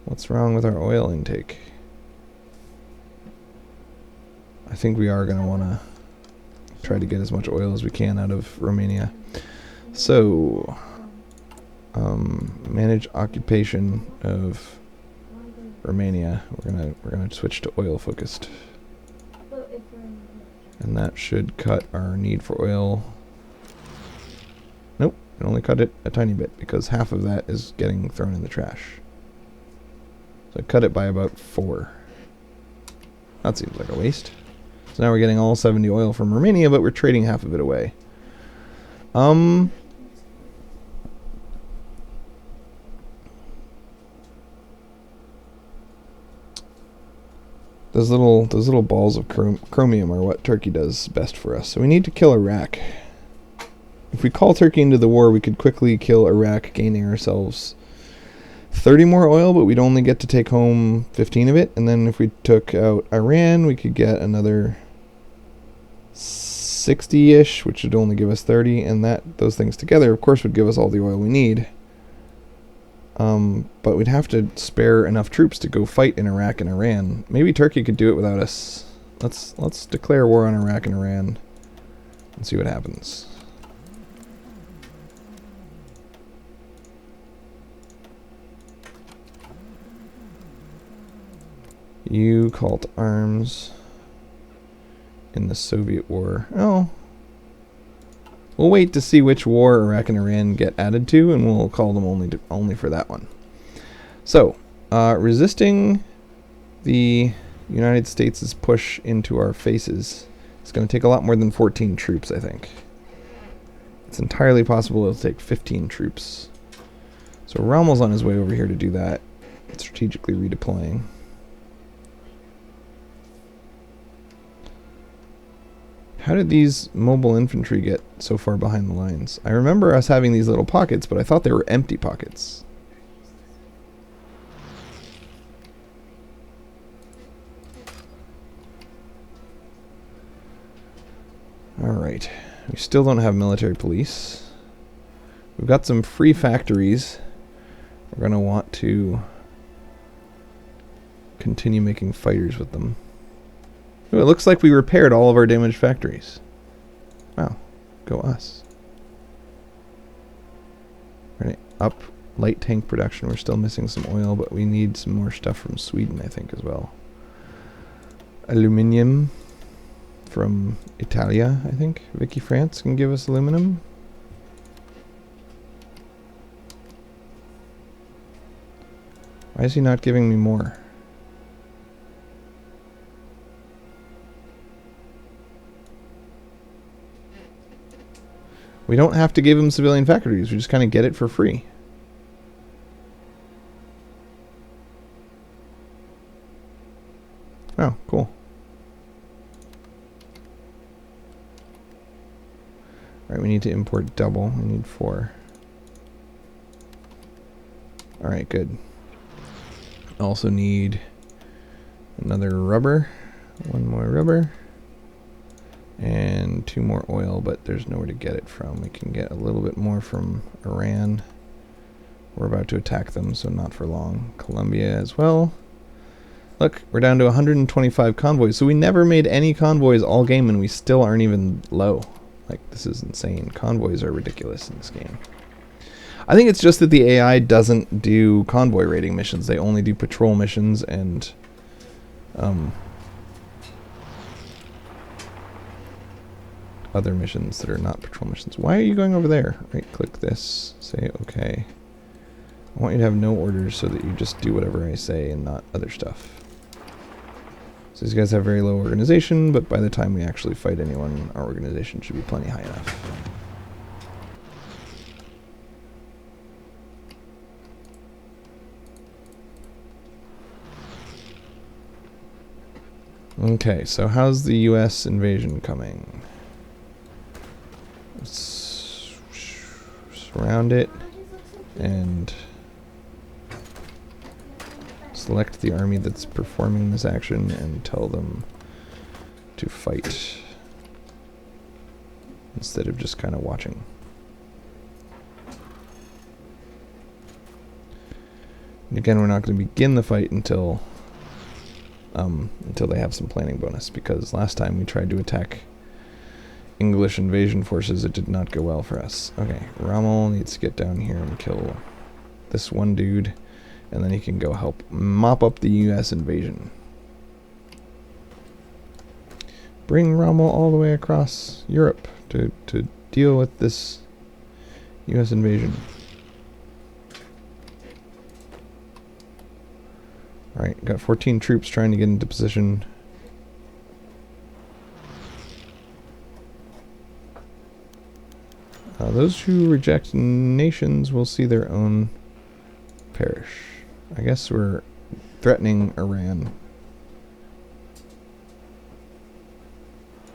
What's wrong with our oil intake? I think we are going to want to try to get as much oil as we can out of Romania. So, manage occupation of Romania. We're gonna switch to oil focused, and that should cut our need for oil. Nope, it only cut it a tiny bit because half of that is getting thrown in the trash. So I cut it by about 4. That seems like a waste. So now we're getting all 70 oil from Romania, but we're trading half of it away. Those little balls of chromium are what Turkey does best for us. So we need to kill Iraq. If we call Turkey into the war, we could quickly kill Iraq, gaining ourselves 30 more oil, but we'd only get to take home 15 of it. And then if we took out Iran, we could get another 60-ish, which would only give us 30. And those things together, of course, would give us all the oil we need. But we'd have to spare enough troops to go fight in Iraq and Iran. Maybe Turkey could do it without us. Let's declare war on Iraq and Iran and see what happens. You call to arms in the Soviet war. Oh. We'll wait to see which war Iraq and Iran get added to, and we'll call them only for that one. So, resisting the United States' push into our faces is going to take a lot more than 14 troops, I think. It's entirely possible it'll take 15 troops. So Rommel's on his way over here to do that, strategically redeploying. How did these mobile infantry get so far behind the lines? I remember us having these little pockets, but I thought they were empty pockets. Alright. We still don't have military police. We've got some free factories. We're going to want to continue making fighters with them. Ooh, it looks like we repaired all of our damaged factories. Wow. Go us. We're going to up light tank production. We're still missing some oil, but we need some more stuff from Sweden, I think, as well. Aluminium from Italia, I think. Vicky France can give us aluminum. Why is he not giving me more? We don't have to give him civilian factories. We just kind of get it for free. Oh, cool. Alright, we need to import double. We need 4. Alright, good. Also need another rubber. 1 more rubber. And 2 more oil, but there's nowhere to get it from. We can get a little bit more from Iran. We're about to attack them, so not for long. Colombia as well. Look, we're down to 125 convoys. So we never made any convoys all game, and we still aren't even low. Like, this is insane. Convoys are ridiculous in this game. I think it's just that the AI doesn't do convoy raiding missions. They only do patrol missions and other missions that are not patrol missions. Why are you going over there? Right click this, say okay. I want you to have no orders so that you just do whatever I say and not other stuff. So these guys have very low organization, but by the time we actually fight anyone, our organization should be plenty high enough. Okay, so how's the US invasion coming? Let's surround it and select the army that's performing this action and tell them to fight instead of just kind of watching. And again, we're not going to begin the fight until they have some planning bonus, because last time we tried to attack English invasion forces, it did not go well for us. Okay, Rommel needs to get down here and kill this one dude, and then he can go help mop up the US invasion. Bring Rommel all the way across Europe to deal with this US invasion. Alright, got 14 troops trying to get into position. Those who reject nations will see their own perish. I guess we're threatening Iran.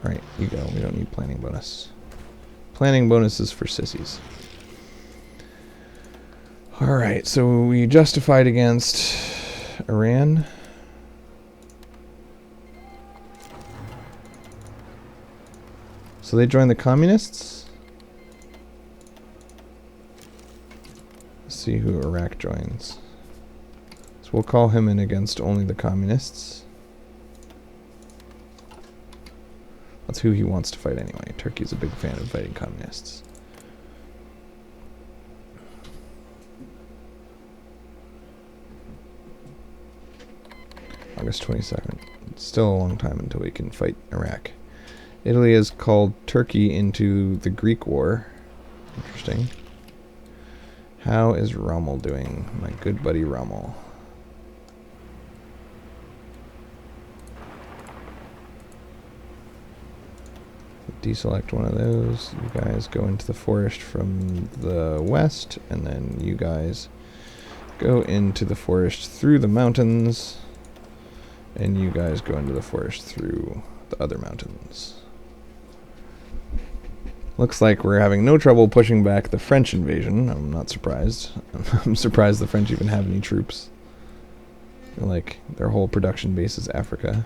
Alright, you go. We don't need planning bonus. Planning bonus is for sissies. Alright, so we justified against Iran. So they joined the communists. Let's see who Iraq joins. So we'll call him in against only the communists. That's who he wants to fight anyway. Turkey's a big fan of fighting communists. August 22nd. It's still a long time until we can fight Iraq. Italy has called Turkey into the Greek War. Interesting. How is Rommel doing? My good buddy Rommel. Deselect one of those. You guys go into the forest from the west, and then you guys go into the forest through the mountains, and you guys go into the forest through the other mountains. Looks like we're having no trouble pushing back the French invasion. I'm not surprised. I'm surprised the French even have any troops. Like, their whole production base is Africa.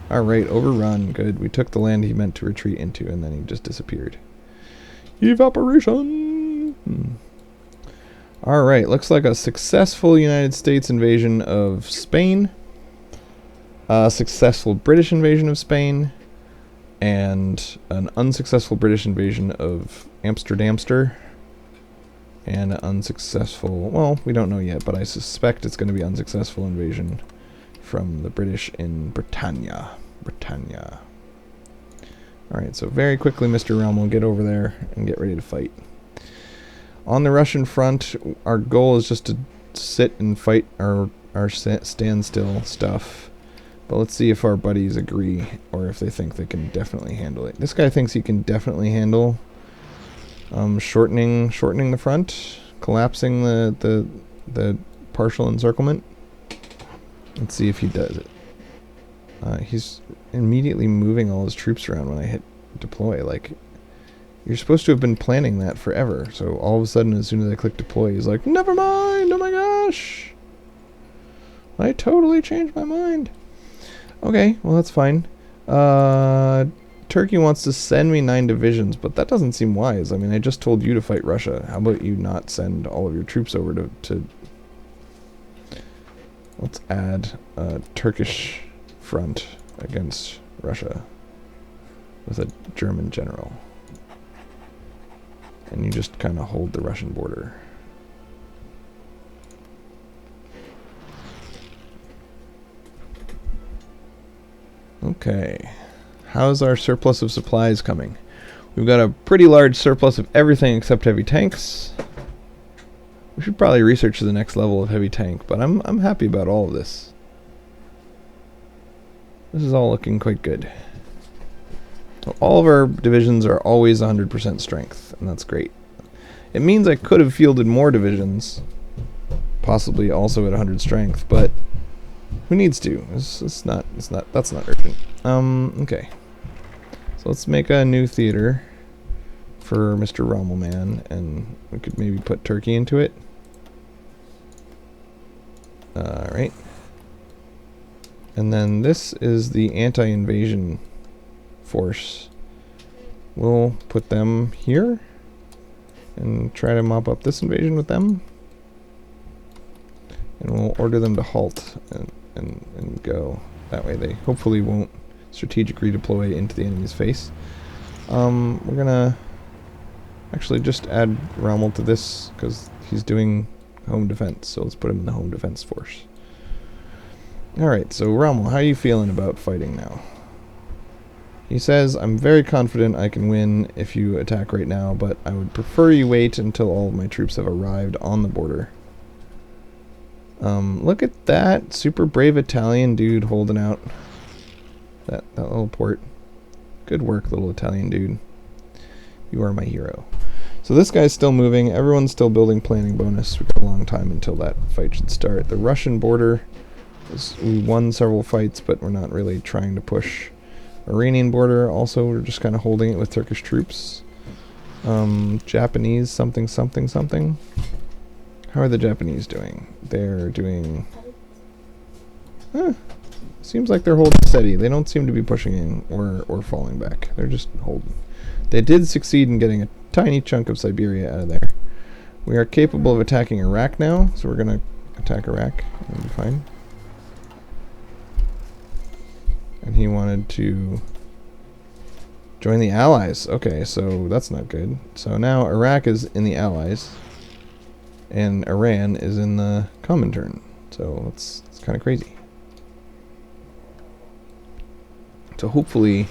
Alright, overrun. Good. We took the land he meant to retreat into, and then he just disappeared. Evaporation! Alright, looks like a successful United States invasion of Spain. A successful British invasion of Spain. And an unsuccessful British invasion of Amsterdamster. And an unsuccessful... Well, we don't know yet, but I suspect it's going to be unsuccessful invasion from the British in Britannia. Alright, so very quickly, Mr. Rommel, get over there and get ready to fight. On the Russian front, our goal is just to sit and fight our standstill stuff. But let's see if our buddies agree, or if they think they can definitely handle it. This guy thinks he can definitely handle shortening the front, collapsing the partial encirclement. Let's see if he does it. He's immediately moving all his troops around when I hit deploy. Like, you're supposed to have been planning that forever. So all of a sudden, as soon as I click deploy, he's like, never mind, oh my gosh. I totally changed my mind. Okay, well that's fine. Turkey wants to send me 9 divisions, but that doesn't seem wise. I mean, I just told you to fight Russia. How about you not send all of your troops over to Let's add a Turkish front against Russia with a German general. And you just kind of hold the Russian border. Okay. How's our surplus of supplies coming? We've got a pretty large surplus of everything except heavy tanks. We should probably research the next level of heavy tank, but I'm happy about all of this. This is all looking quite good. So all of our divisions are always 100% strength, and that's great. It means I could have fielded more divisions, possibly also at 100 strength, but who needs to? That's not urgent. Okay. So let's make a new theater for Mr. Rommelman, and we could maybe put Turkey into it. Alright. And then this is the anti-invasion force. We'll put them here and try to mop up this invasion with them. And we'll order them to halt and go. That way they hopefully won't strategic redeploy into the enemy's face. We're gonna actually just add Rommel to this because he's doing home defense, so let's put him in the home defense force. Alright, so Rommel, how are you feeling about fighting now? He says, I'm very confident I can win if you attack right now, but I would prefer you wait until all of my troops have arrived on the border. Look at that super brave Italian dude holding out that little port. Good work, little Italian dude. You are my hero. So this guy's still moving. Everyone's still building planning bonus. We've got a long time until that fight should start. The Russian border, we won several fights, but we're not really trying to push. Iranian border, also, we're just kind of holding it with Turkish troops. Japanese something something something. How are the Japanese doing? They're doing... seems like they're holding steady. They don't seem to be pushing in or falling back. They're just holding. They did succeed in getting a tiny chunk of Siberia out of there. We are capable of attacking Iraq now, so we're going to attack Iraq. That'll be fine. And he wanted to join the Allies. Okay, so that's not good. So now Iraq is in the Allies, and Iran is in the Comintern. So it's kind of crazy. So hopefully,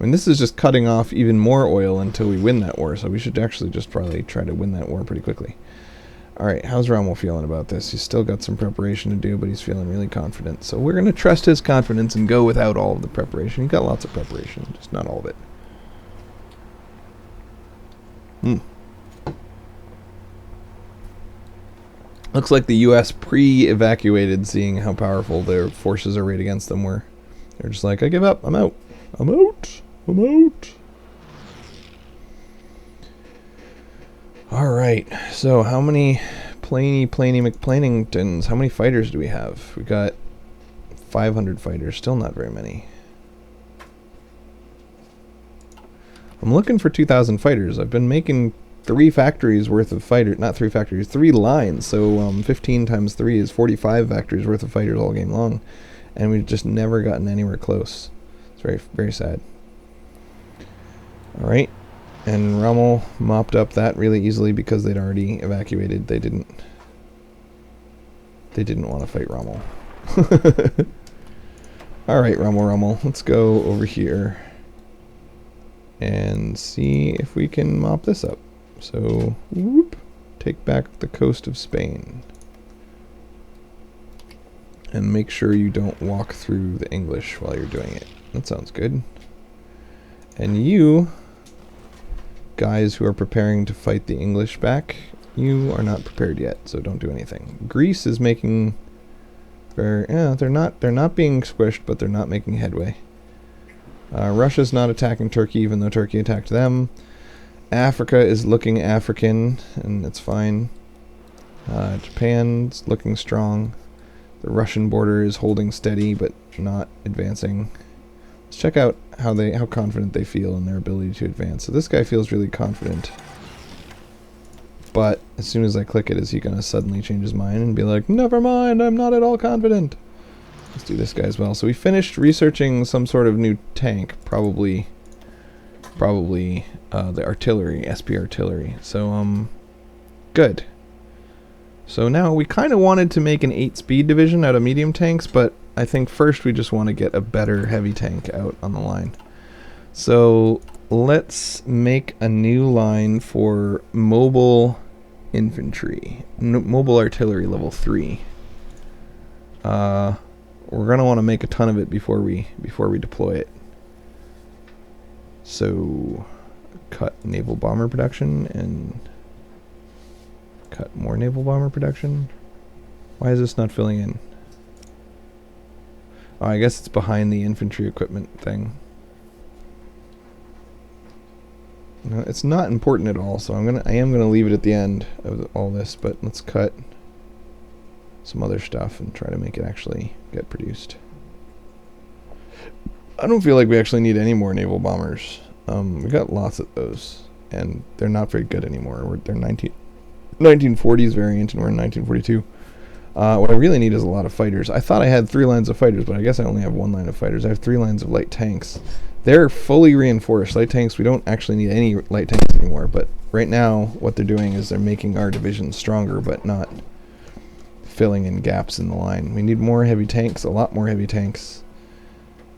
I mean, this is just cutting off even more oil until we win that war. So we should actually just probably try to win that war pretty quickly. All right, how's Rommel feeling about this? He's still got some preparation to do, but he's feeling really confident. So we're going to trust his confidence and go without all of the preparation. He's got lots of preparation, just not all of it. Looks like the U.S. pre-evacuated, seeing how powerful their forces arrayed against them were. They're just like, I give up. I'm out. I'm out. I'm out. All right. So how many Planey McPlaningtons? How many fighters do we have? We got 500 fighters. Still not very many. I'm looking for 2,000 fighters. I've been making 3 factories worth of fighters. Not 3 factories, 3 lines. So 15 times 3 is 45 factories worth of fighters all game long. And we've just never gotten anywhere close. It's very, very sad. All right. And Rommel mopped up that really easily because they'd already evacuated. They didn't want to fight Rommel. All right, Rommel. Let's go over here and see if we can mop this up. So, whoop, take back the coast of Spain. And make sure you don't walk through the English while you're doing it. That sounds good. And you guys who are preparing to fight the English back, you are not prepared yet, so don't do anything. Greece is making they're not being squished, but they're not making headway. Russia's not attacking Turkey, even though Turkey attacked them. Africa is looking African, and it's fine. Japan's looking strong. The Russian border is holding steady, but not advancing. Let's check out how confident they feel in their ability to advance. So this guy feels really confident. But as soon as I click it, is he going to suddenly change his mind and be like, never mind, I'm not at all confident? Let's do this guy as well. So we finished researching some sort of new tank, probably the artillery, SP artillery. So, good. So now we kind of wanted to make an 8-speed division out of medium tanks, but I think first we just want to get a better heavy tank out on the line. So let's make a new line for mobile infantry, mobile artillery level 3. We're gonna want to make a ton of it before we deploy it. So cut naval bomber production and cut more naval bomber production. Why is this not filling in? Oh, I guess it's behind the infantry equipment thing. No, it's not important at all, so I am gonna leave it at the end of all this, but let's cut some other stuff and try to make it actually get produced. I don't feel like we actually need any more naval bombers. We got lots of those, and they're not very good anymore. They're 1940s variant, and we're in 1942. What I really need is a lot of fighters. I thought I had 3 lines of fighters, but I guess I only have 1 line of fighters. I have 3 lines of light tanks. They're fully reinforced. Light tanks, we don't actually need any light tanks anymore, but right now what they're doing is they're making our division stronger, but not filling in gaps in the line. We need more heavy tanks, a lot more heavy tanks.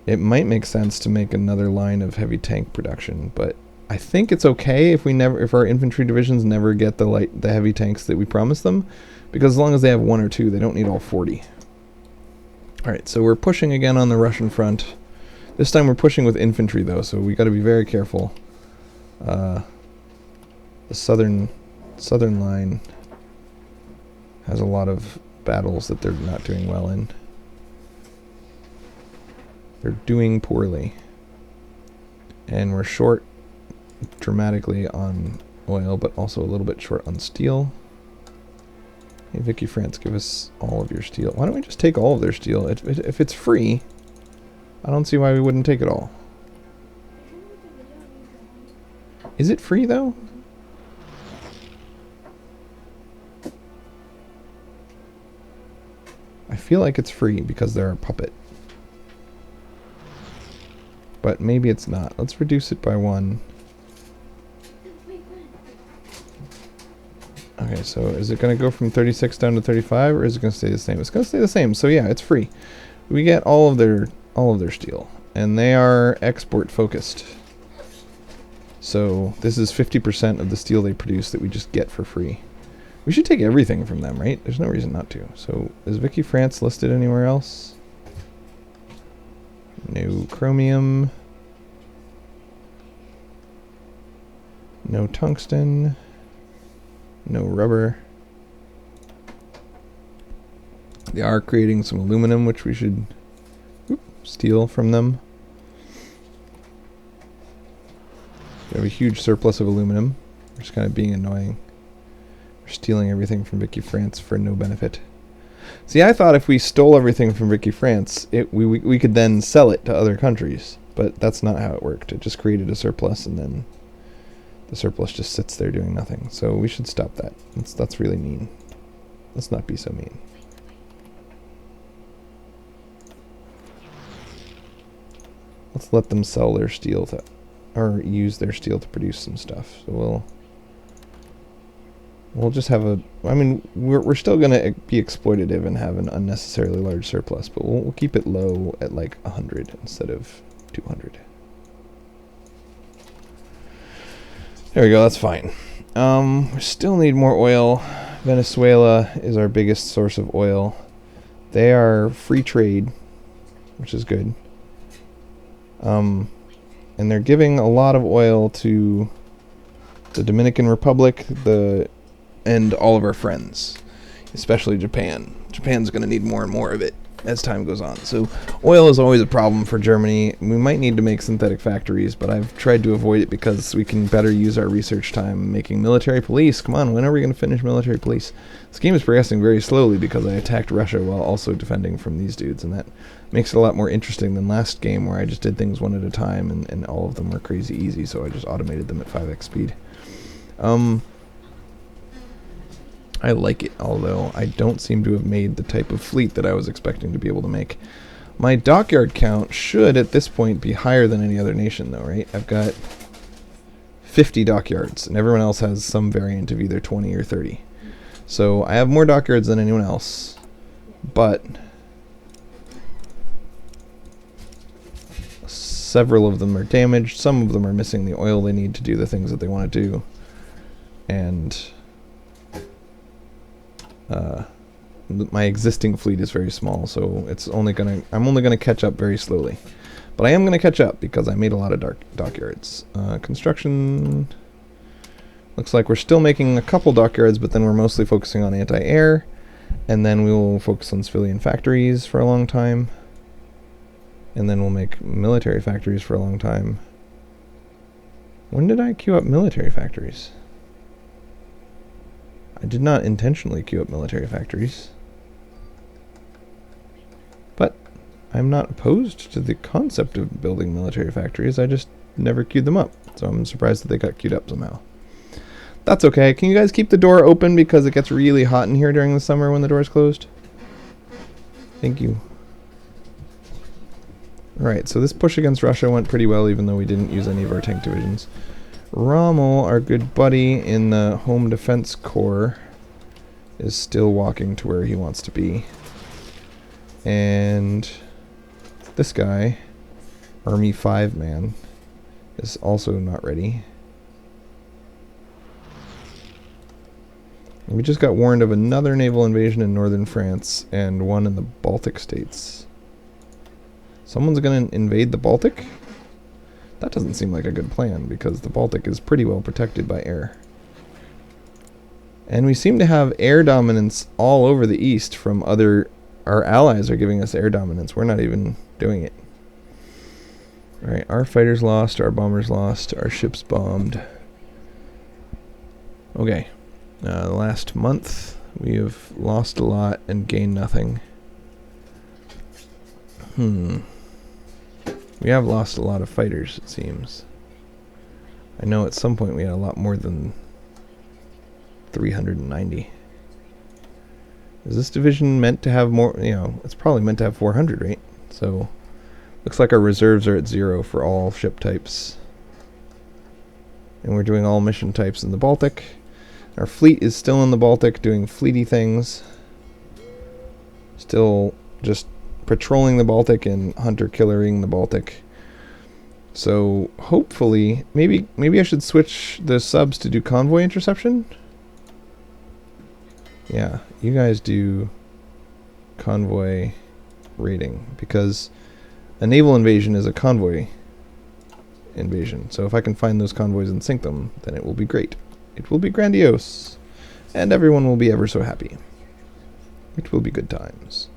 It might make sense to make another line of heavy tank production, but I think it's okay if our infantry divisions never get the heavy tanks that we promised them, because as long as they have 1 or 2, they don't need all 40. Alright, so we're pushing again on the Russian front. This time we're pushing with infantry though, so we got to be very careful. The southern line has a lot of battles that they're not doing well in. They're doing poorly. And we're short dramatically on oil, but also a little bit short on steel. Hey, Vicky France, give us all of your steel. Why don't we just take all of their steel? If it's free, I don't see why we wouldn't take it all. Is it free, though? I feel like it's free because they're a puppet. But maybe it's not. Let's reduce it by 1. Okay, so is it going to go from 36 down to 35, or is it going to stay the same? It's going to stay the same. So yeah, it's free. We get all of their steel, and they are export focused. So this is 50% of the steel they produce that we just get for free. We should take everything from them, right? There's no reason not to. So is Vicky France listed anywhere else? No chromium. No tungsten. No rubber. They are creating some aluminum, which we should steal from them. We have a huge surplus of aluminum. We're just kind of being annoying. We're stealing everything from Vicky France for no benefit. See, I thought if we stole everything from Vicky France, we could then sell it to other countries. But that's not how it worked. It just created a surplus, and then the surplus just sits there doing nothing. So we should stop that. That's really mean. Let's not be so mean. Let's let them sell their steel to, or use their steel to produce some stuff. So we'll just have a, I mean, we're still going to be exploitative and have an unnecessarily large surplus, but we'll keep it low at like 100 instead of 200. There we go, that's fine. We still need more oil. Venezuela is our biggest source of oil. They are free trade, which is good. And they're giving a lot of oil to the Dominican Republic, and all of our friends, especially Japan. Japan's going to need more and more of it as time goes on. So oil is always a problem for Germany. We might need to make synthetic factories, but I've tried to avoid it because we can better use our research time making military police. Come on, when are we going to finish military police? This game is progressing very slowly because I attacked Russia while also defending from these dudes, and that makes it a lot more interesting than last game where I just did things one at a time and all of them were crazy easy, so I just automated them at 5x speed. I like it, although I don't seem to have made the type of fleet that I was expecting to be able to make. My dockyard count should, at this point, be higher than any other nation, though, right? I've got 50 dockyards, and everyone else has some variant of either 20 or 30. So I have more dockyards than anyone else, but several of them are damaged. Some of them are missing the oil they need to do the things that they want to do. And my existing fleet is very small, so it's I'm only gonna catch up very slowly. But I am gonna catch up because I made a lot of dockyards. Construction looks like we're still making a couple dockyards, but then we're mostly focusing on anti-air, and then we will focus on civilian factories for a long time, and then we'll make military factories for a long time. When did I queue up military factories? I did not intentionally queue up military factories, but I'm not opposed to the concept of building military factories. I just never queued them up, so I'm surprised that they got queued up somehow. That's okay. Can you guys keep the door open because it gets really hot in here during the summer when the door is closed? Thank you. Alright, so this push against Russia went pretty well, even though we didn't use any of our tank divisions. Rommel, our good buddy in the Home Defense Corps, is still walking to where he wants to be. And this guy, Army 5 man, is also not ready. And we just got warned of another naval invasion in northern France and one in the Baltic states. Someone's going to invade the Baltic? That doesn't seem like a good plan, because the Baltic is pretty well protected by air. And we seem to have air dominance all over the east from our allies are giving us air dominance. We're not even doing it. Alright, our fighters lost, our bombers lost, our ships bombed. Okay. The last month, we have lost a lot and gained nothing. We have lost a lot of fighters, it seems. I know at some point we had a lot more than 390. Is this division meant to have more? You know, it's probably meant to have 400, right? So, looks like our reserves are at 0 for all ship types. And we're doing all mission types in the Baltic. Our fleet is still in the Baltic doing fleety things. Still just patrolling the Baltic and hunter-killering the Baltic. So, hopefully, maybe I should switch the subs to do convoy interception? Yeah, you guys do convoy raiding, because a naval invasion is a convoy invasion. So if I can find those convoys and sink them, then it will be great. It will be grandiose, and everyone will be ever so happy. It will be good times.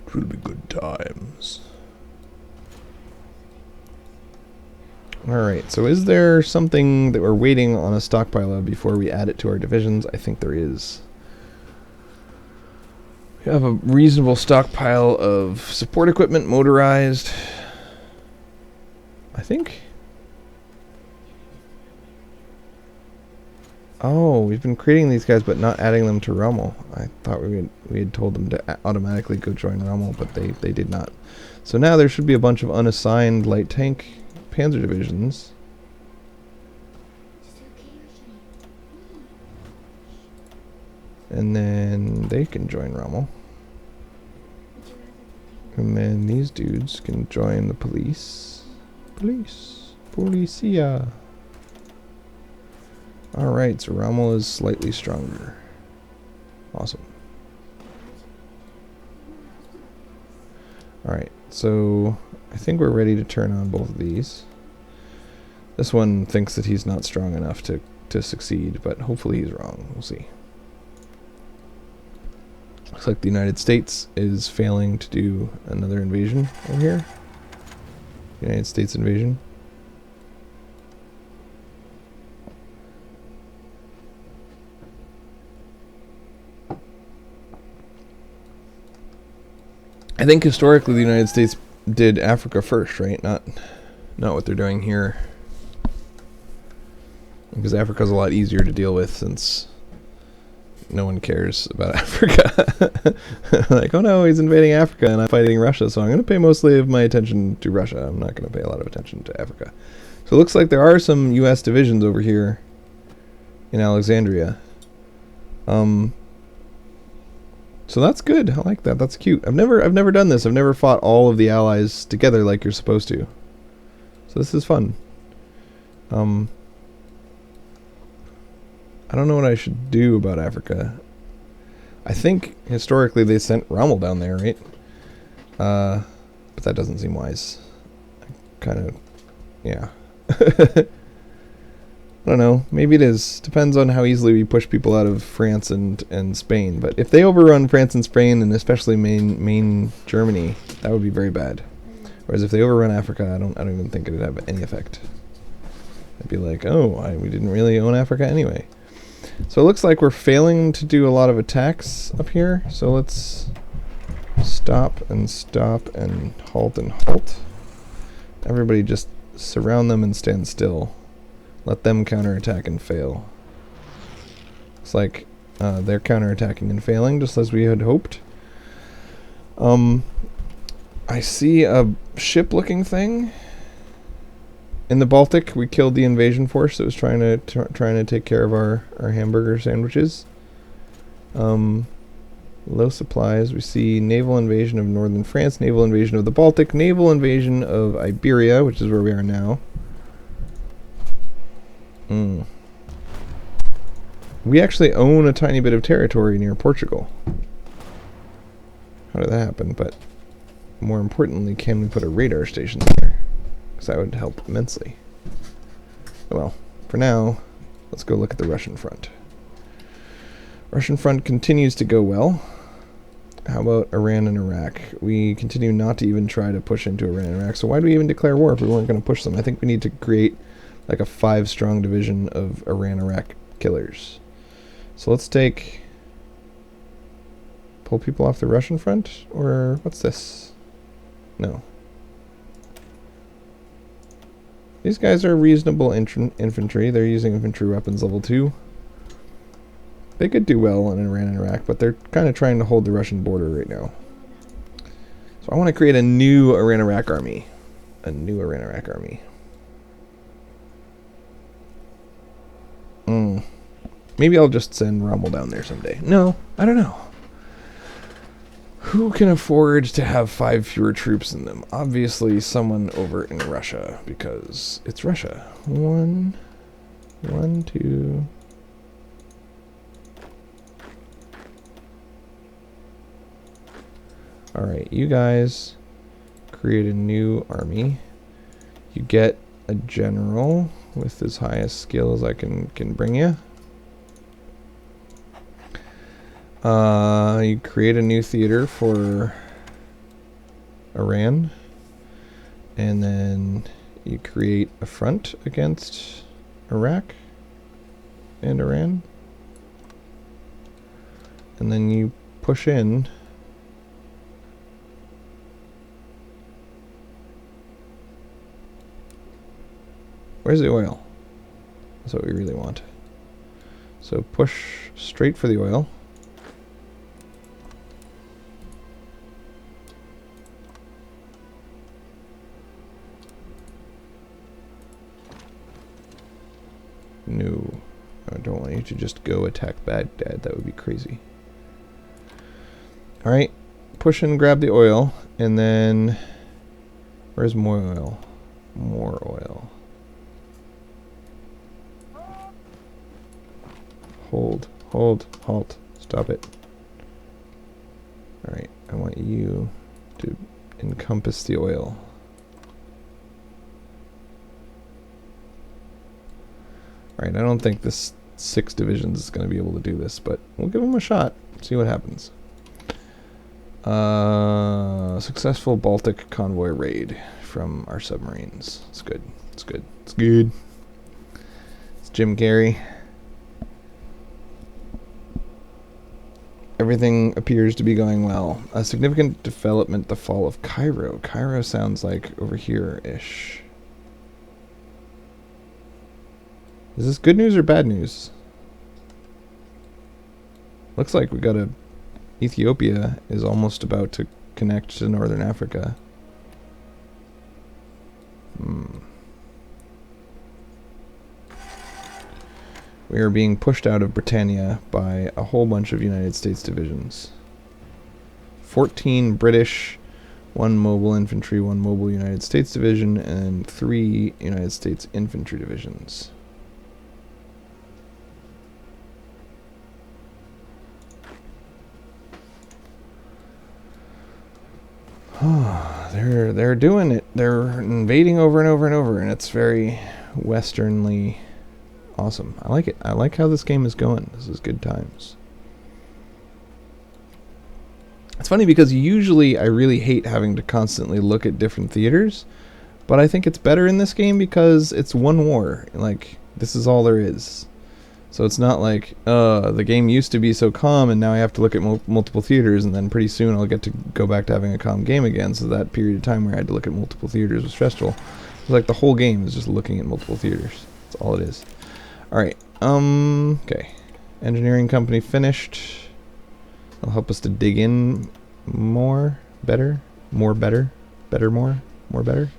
It will be good times. Alright, so is there something that we're waiting on a stockpile of before we add it to our divisions? I think there is. We have a reasonable stockpile of support equipment, motorized. I think. Oh, we've been creating these guys but not adding them to Rommel. I thought we had told them to automatically go join Rommel, but they did not. So now there should be a bunch of unassigned light tank panzer divisions. And then they can join Rommel. And then these dudes can join the police. Policia. Alright, so Rommel is slightly stronger. Awesome. Alright, so I think we're ready to turn on both of these. This one thinks that he's not strong enough to succeed, but hopefully he's wrong. We'll see. Looks like the United States is failing to do another invasion over here. United States invasion. I think historically the United States did Africa first, right? Not what they're doing here. Because Africa's a lot easier to deal with since no one cares about Africa. Like, oh no, he's invading Africa and I'm fighting Russia, so I'm going to pay mostly of my attention to Russia. I'm not going to pay a lot of attention to Africa. So it looks like there are some U.S. divisions over here in Alexandria. So that's good. I like that. That's cute. I've never done this. I've never fought all of the allies together like you're supposed to. So this is fun. I don't know what I should do about Africa. I think historically they sent Rommel down there, right? But that doesn't seem wise. Kind of, yeah. I don't know. Maybe it is. Depends on how easily we push people out of France and Spain. But if they overrun France and Spain, and especially main Germany, that would be very bad. Whereas if they overrun Africa, I don't even think it would have any effect. I'd be like, oh, we didn't really own Africa anyway. So it looks like we're failing to do a lot of attacks up here. So let's stop and halt and halt. Everybody just surround them and stand still. Let them counterattack and fail. Looks like they're counterattacking and failing, just as we had hoped. I see a ship-looking thing in the Baltic. We killed the invasion force that was trying to take care of our hamburger sandwiches. Low supplies. We see naval invasion of northern France, naval invasion of the Baltic, naval invasion of Iberia, which is where we are now. We actually own a tiny bit of territory near Portugal. How did that happen? But more importantly, can we put a radar station there? Because that would help immensely. Well, for now, let's go look at the Russian front. Russian front continues to go well. How about Iran and Iraq? We continue not to even try to push into Iran and Iraq. So why do we even declare war if we weren't going to push them? I think we need to create like a 5-strong division of Iran-Iraq killers. So let's pull people off the Russian front, or what's this? No. These guys are reasonable infantry. They're using infantry weapons level 2. They could do well in Iran and Iraq, but they're kind of trying to hold the Russian border right now. So I want to create a new Iran-Iraq army. A new Iran-Iraq army. Maybe I'll just send Rommel down there someday. No, I don't know. Who can afford to have 5 fewer troops in them? Obviously someone over in Russia, because it's Russia. 1, 2... Alright, you guys create a new army. You get a general with as high a skill as I can bring you. You create a new theater for Iran. And then you create a front against Iraq and Iran. And then you push in. Where's the oil? That's what we really want. So push straight for the oil. No, I don't want you to just go attack Baghdad. That would be crazy. Alright, push and grab the oil, and then... Where's more oil? More oil. Hold, halt, stop it. Alright, I want you to encompass the oil. Alright, I don't think this 6 divisions is going to be able to do this, but we'll give them a shot, see what happens. Successful Baltic convoy raid from our submarines. It's good, it's good, it's good. It's Jim Carrey. Everything appears to be going well. A significant development, the fall of Cairo. Cairo sounds like over here-ish. Is this good news or bad news? Looks like we got a... Ethiopia is almost about to connect to Northern Africa. We are being pushed out of Britannia by a whole bunch of United States divisions. 14 British, 1 mobile infantry, 1 mobile United States division, and 3 United States infantry divisions. They're doing it. They're invading over and over and over, and it's very westernly awesome. I like it. I like how this game is going. This is good times. It's funny because usually I really hate having to constantly look at different theaters, but I think it's better in this game because it's one war. Like, this is all there is. So it's not like, the game used to be so calm and now I have to look at multiple theaters, and then pretty soon I'll get to go back to having a calm game again. So that period of time where I had to look at multiple theaters was stressful. It's like the whole game is just looking at multiple theaters. That's all it is. Alright, okay. Engineering company finished. It'll help us to dig in more, better, more, better, better, more better.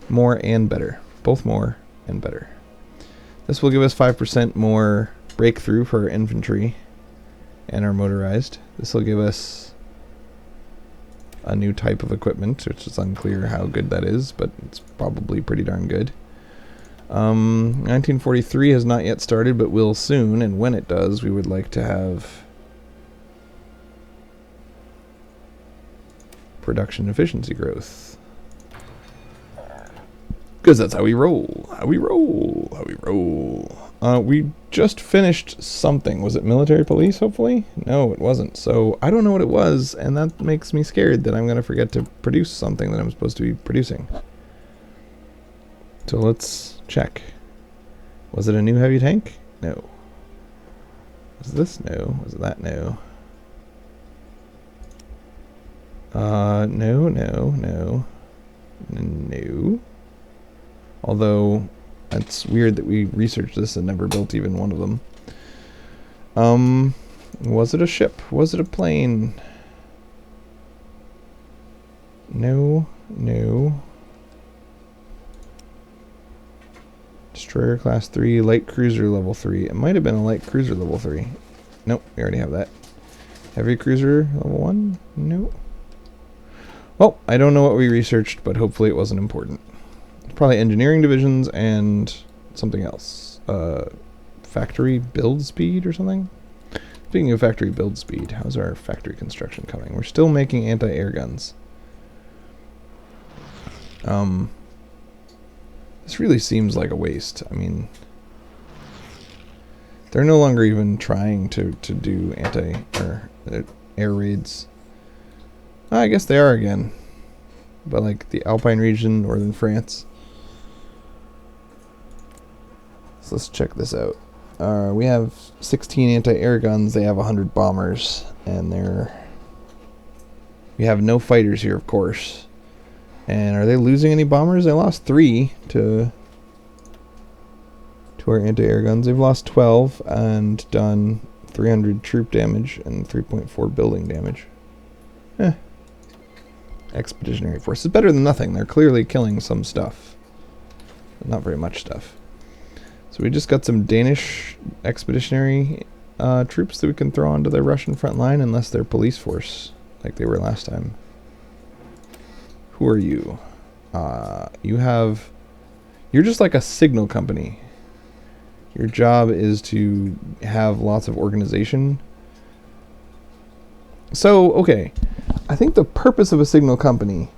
More and better. Both more and better. This will give us 5% more breakthrough for our infantry and our motorized. This will give us a new type of equipment, which is unclear how good that is, but it's probably pretty darn good. 1943 has not yet started, but will soon, and when it does, we would like to have production efficiency growth. Because that's how we roll. How we roll. How we roll. We just finished something. Was it military police, hopefully? No, it wasn't. So I don't know what it was, and that makes me scared that I'm going to forget to produce something that I'm supposed to be producing. So let's check. Was it a new heavy tank? No. Was this? No. Was it that? No. No. Although, it's weird that we researched this and never built even one of them. Was it a ship? Was it a plane? No. Destroyer class 3, light cruiser level 3. It might have been a light cruiser level 3. Nope, we already have that. Heavy cruiser level 1? Nope. Well, I don't know what we researched, but hopefully it wasn't important. It's probably engineering divisions and something else. Factory build speed or something? Speaking of factory build speed, how's our factory construction coming? We're still making anti-air guns. This really seems like a waste. I mean, they're no longer even trying to do air raids. I guess they are again. But like the Alpine region, northern France. So let's check this out. We have 16 anti-air guns. They have 100 bombers, and we have no fighters here, of course. And are they losing any bombers? They lost 3 to our anti-air guns. They've lost 12 and done 300 troop damage and 3.4 building damage. Expeditionary force is better than nothing. They're clearly killing some stuff, but not very much stuff. So we just got some Danish expeditionary troops that we can throw onto the Russian front line, unless they're police force like they were last time. Who are you? You're just like a signal company. Your job is to have lots of organization. So, okay. I think the purpose of a signal company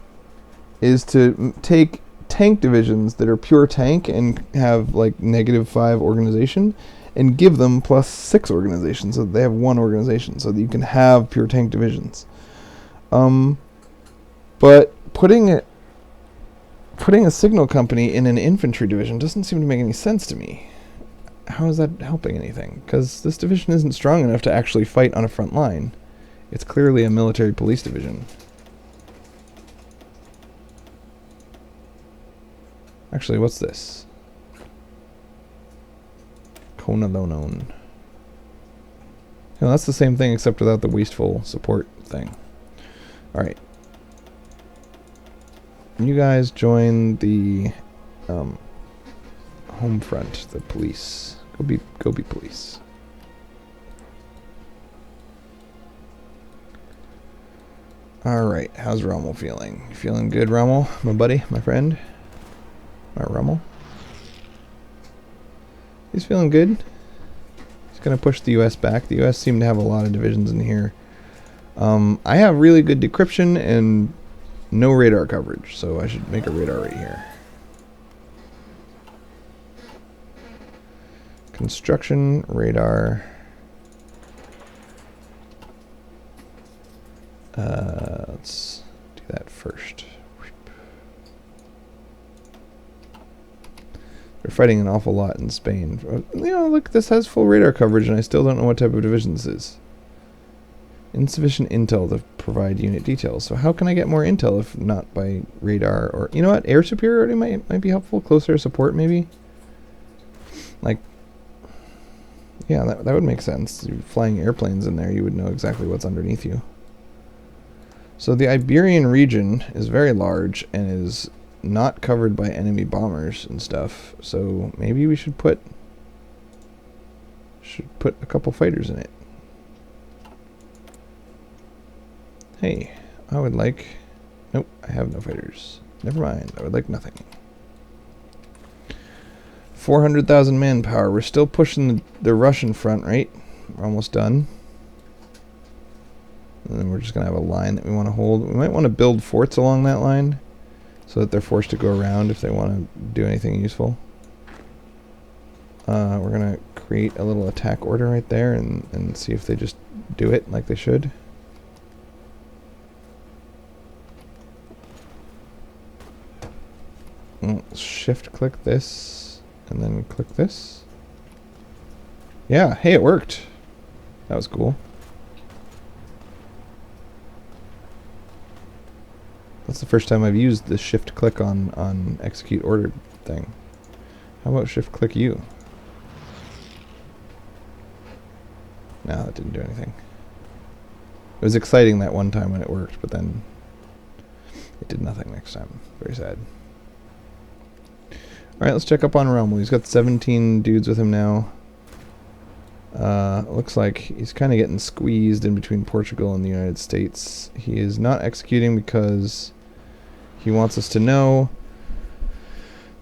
is to take tank divisions that are pure tank and have like -5 organization and give them +6 organization, so that they have 1 organization, so that you can have pure tank divisions. But putting a signal company in an infantry division doesn't seem to make any sense to me. How is that helping anything? Because this division isn't strong enough to actually fight on a front line. It's clearly a military police division. Actually, what's this? Konalonon. No, that's the same thing except without the wasteful support thing. Alright. You guys join the home front, the police. Go be police. Alright, how's Rommel feeling? You feeling good, Rommel? My buddy, my friend? My Rommel? He's feeling good. He's gonna push the US back. The US seem to have a lot of divisions in here. I have really good decryption and no radar coverage, so I should make a radar right here. Construction, radar. Let's do that first. They're fighting an awful lot in Spain. You know, look, this has full radar coverage, and I still don't know what type of division this is. Insufficient intel to provide unit details. So how can I get more intel if not by radar or... You know what? Air superiority might be helpful. Close air support, maybe? Like... Yeah, that would make sense. You're flying airplanes in there, you would know exactly what's underneath you. So the Iberian region is very large and is not covered by enemy bombers and stuff. So maybe we should put a couple fighters in it. Hey, I would like... Nope, I have no fighters. Never mind, I would like nothing. 400,000 manpower. We're still pushing the Russian front, right? We're almost done. And then we're just going to have a line that we want to hold. We might want to build forts along that line so that they're forced to go around if they want to do anything useful. We're gonna create a little attack order right there and see if they just do it like they should. Shift click this and then click this. Yeah, hey, it worked. That was cool. That's the first time I've used the shift click on execute order thing. How about shift click you? No, that didn't do anything. It was exciting that one time when it worked, but then it did nothing next time. Very sad. Alright, let's check up on Rommel. He's got 17 dudes with him now. Looks like he's kind of getting squeezed in between Portugal and the United States. He is not executing because he wants us to know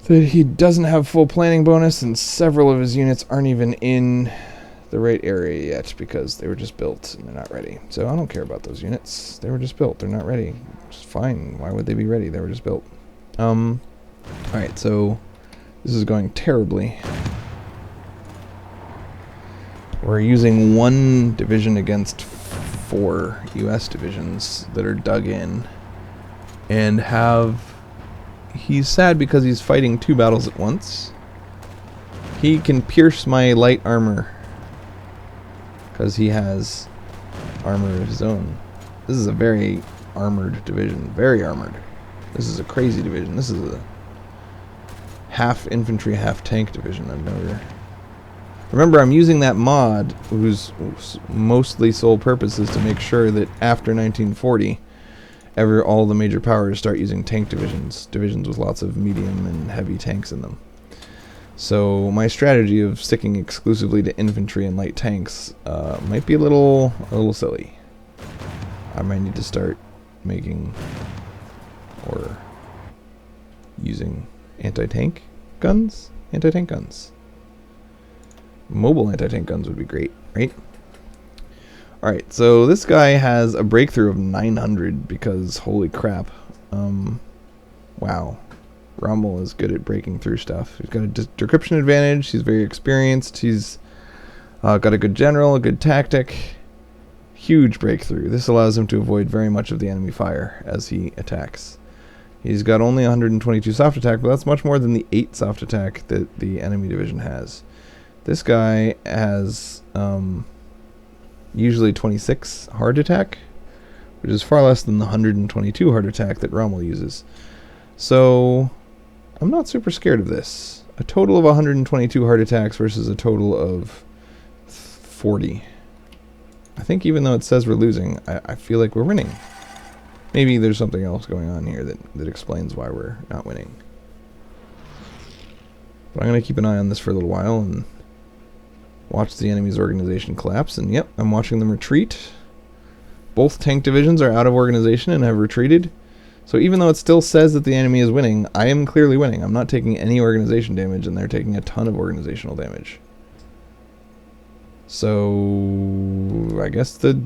that he doesn't have full planning bonus, and several of his units aren't even in the right area yet because they were just built and they're not ready. So I don't care about those units. They were just built. They're not ready. It's fine. Why would they be ready? They were just built. Alright, so this is going terribly. We're using one division against 4 US divisions that are dug in and he's sad because he's fighting 2 battles at once. He can pierce my light armor because he has armor of his own. This is a very armored division. Very armored. This is a crazy division. This is a half infantry, half tank division. I've never... Remember, I'm using that mod whose mostly sole purpose is to make sure that after 1940, all the major powers start using tank divisions. Divisions with lots of medium and heavy tanks in them. So my strategy of sticking exclusively to infantry and light tanks might be a little silly. I might need to start making or using anti-tank guns. Anti-tank guns. Mobile anti-tank guns would be great, right? Alright, so this guy has a breakthrough of 900 because, holy crap. Wow. Rommel is good at breaking through stuff. He's got a decryption advantage. He's very experienced. He's got a good general, a good tactic. Huge breakthrough. This allows him to avoid very much of the enemy fire as he attacks. He's got only 122 soft attack, but that's much more than the 8 soft attack that the enemy division has. This guy has usually 26 hard attack, which is far less than the 122 hard attack that Rommel uses. So I'm not super scared of this. A total of 122 hard attacks versus a total of 40. I think even though it says we're losing, I feel like we're winning. Maybe there's something else going on here that explains why we're not winning. But I'm going to keep an eye on this for a little while and watch the enemy's organization collapse. And yep, I'm watching them retreat. Both tank divisions are out of organization and have retreated. So even though it still says that the enemy is winning, I am clearly winning. I'm not taking any organization damage, and they're taking a ton of organizational damage. So I guess the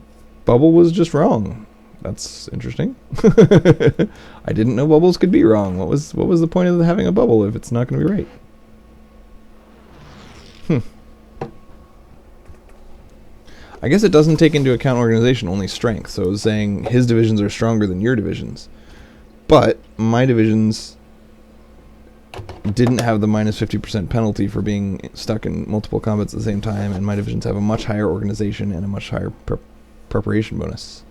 bubble was just wrong. That's interesting. I didn't know bubbles could be wrong. What was the point of having a bubble if it's not going to be right? I guess it doesn't take into account organization, only strength. So it was saying his divisions are stronger than your divisions. But my divisions didn't have the minus 50% penalty for being stuck in multiple combats at the same time, and my divisions have a much higher organization and a much higher preparation bonus.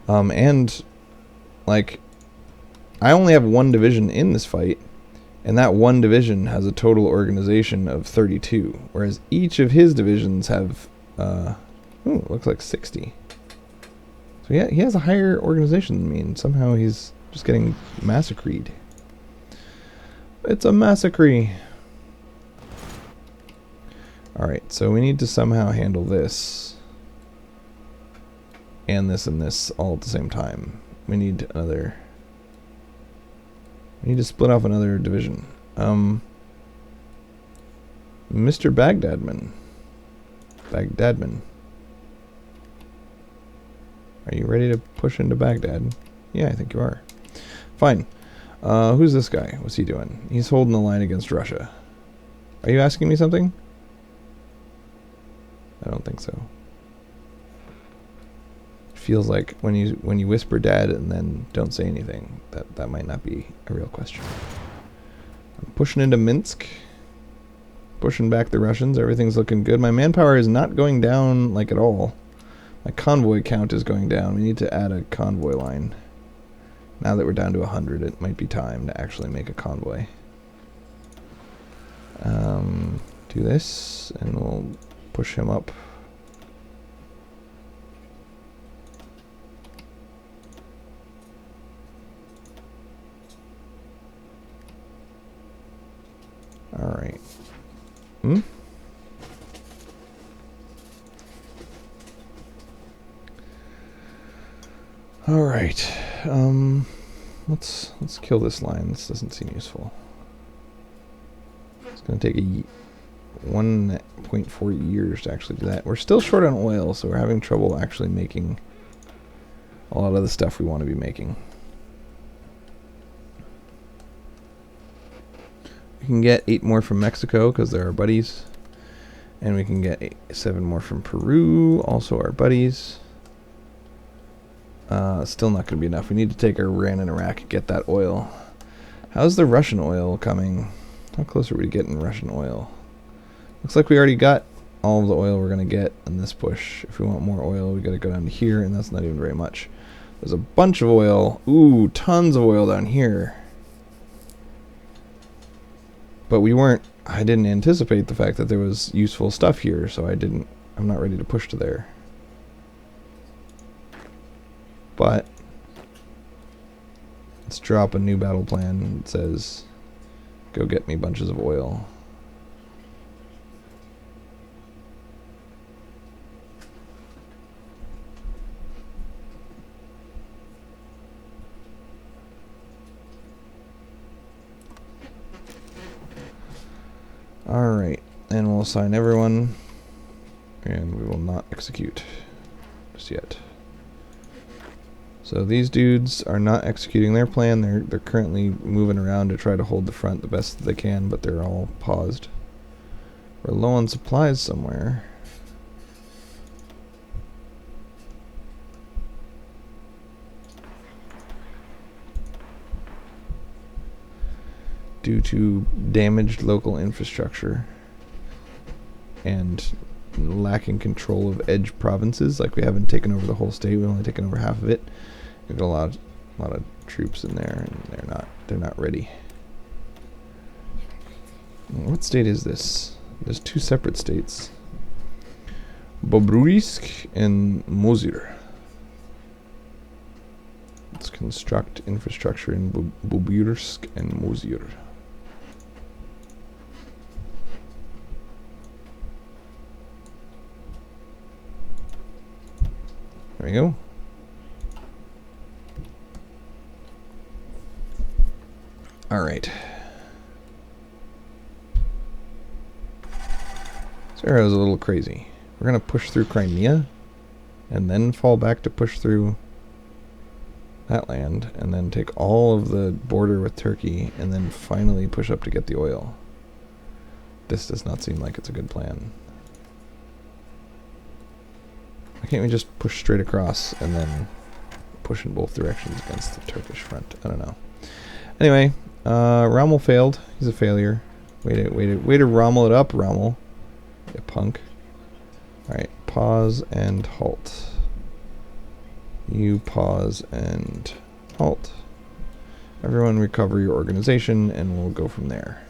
And, like, I only have one division in this fight, and that one division has a total organization of 32, whereas each of his divisions have... it looks like 60. So yeah, he has a higher organization than me, and somehow he's just getting massacred. It's a massacre. Alright, so we need to somehow handle this. And this all at the same time. We need to split off another division. Mr. Baghdadman. Are you ready to push into Baghdad? Yeah, I think you are. Fine. Who's this guy? What's he doing? He's holding the line against Russia. Are you asking me something? I don't think so. Feels like when you whisper dad and then don't say anything, that might not be a real question. I'm pushing into Minsk. Pushing back the Russians. Everything's looking good. My manpower is not going down like at all. My convoy count is going down. We need to add a convoy line. Now that we're down to 100, it might be time to actually make a convoy. Do this, and we'll push him up. Alright. Alright. Let's kill this line. This doesn't seem useful. It's gonna take a 1.4 years to actually do that. We're still short on oil, so we're having trouble actually making a lot of the stuff we want to be making. We can get 8 more from Mexico because they're our buddies. And we can get 7 more from Peru, also our buddies. Still not going to be enough. We need to take Iran and Iraq and get that oil. How's the Russian oil coming? How close are we to getting Russian oil? Looks like we already got all of the oil we're going to get in this push. If we want more oil, we got to go down to here, and that's not even very much. There's a bunch of oil. Ooh, tons of oil down here. But I didn't anticipate the fact that there was useful stuff here, so I'm not ready to push to there. But let's drop a new battle plan that says, go get me bunches of oil. Alright, and we'll assign everyone, and we will not execute just yet. So these dudes are not executing their plan. They're currently moving around to try to hold the front the best they can, but they're all paused. We're low on supplies somewhere. Due to damaged local infrastructure and lacking control of edge provinces. Like, we haven't taken over the whole state, we've only taken over half of it. We've got a lot of troops in there, and they're not ready. What state is this? There's 2 separate states. Bobruisk and Mozir. Let's construct infrastructure in Bobruisk and Mozir. There we go. Alright. This arrow is a little crazy. We're going to push through Crimea and then fall back to push through that land and then take all of the border with Turkey and then finally push up to get the oil. This does not seem like it's a good plan. Why can't we just push straight across and then push in both directions against the Turkish front? I don't know. Anyway, Rommel failed. He's a failure. Way to Rommel it up, Rommel. You punk. Alright, pause and halt. You pause and halt. Everyone recover your organization and we'll go from there.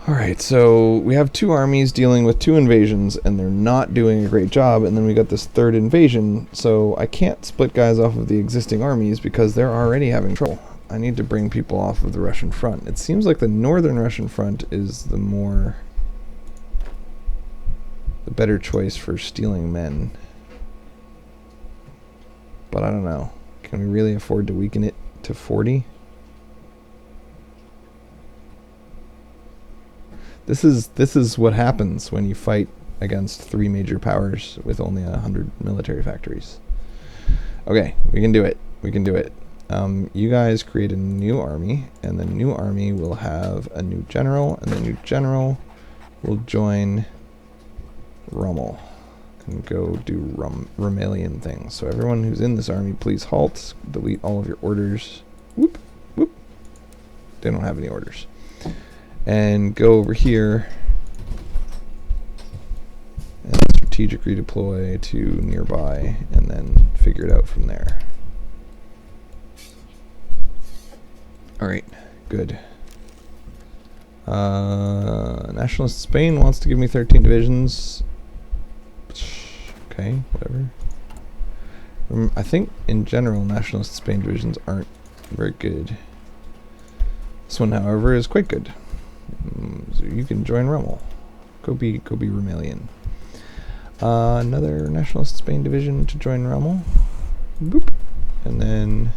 Alright, so we have 2 armies dealing with 2 invasions and they're not doing a great job, and then we got this 3rd invasion, so I can't split guys off of the existing armies because they're already having trouble. I need to bring people off of the Russian front. It seems like the northern Russian front is the better choice for stealing men. But I don't know. Can we really afford to weaken it to 40? This is what happens when you fight against 3 major powers with only 100 military factories. Okay, we can do it. We can do it. You guys create a new army, and the new army will have a new general, and the new general will join Rommel and go do Romalian things. So everyone who's in this army, please halt, delete all of your orders. Whoop, whoop. They don't have any orders. And go over here and strategic redeploy to nearby, and then figure it out from there. Alright, good. Nationalist Spain wants to give me 13 divisions. Okay, whatever. I think in general Nationalist Spain divisions aren't very good. This one, however, is quite good. So you can join Rommel. Go be Romalian. Another Nationalist Spain division to join Rommel. Boop. And then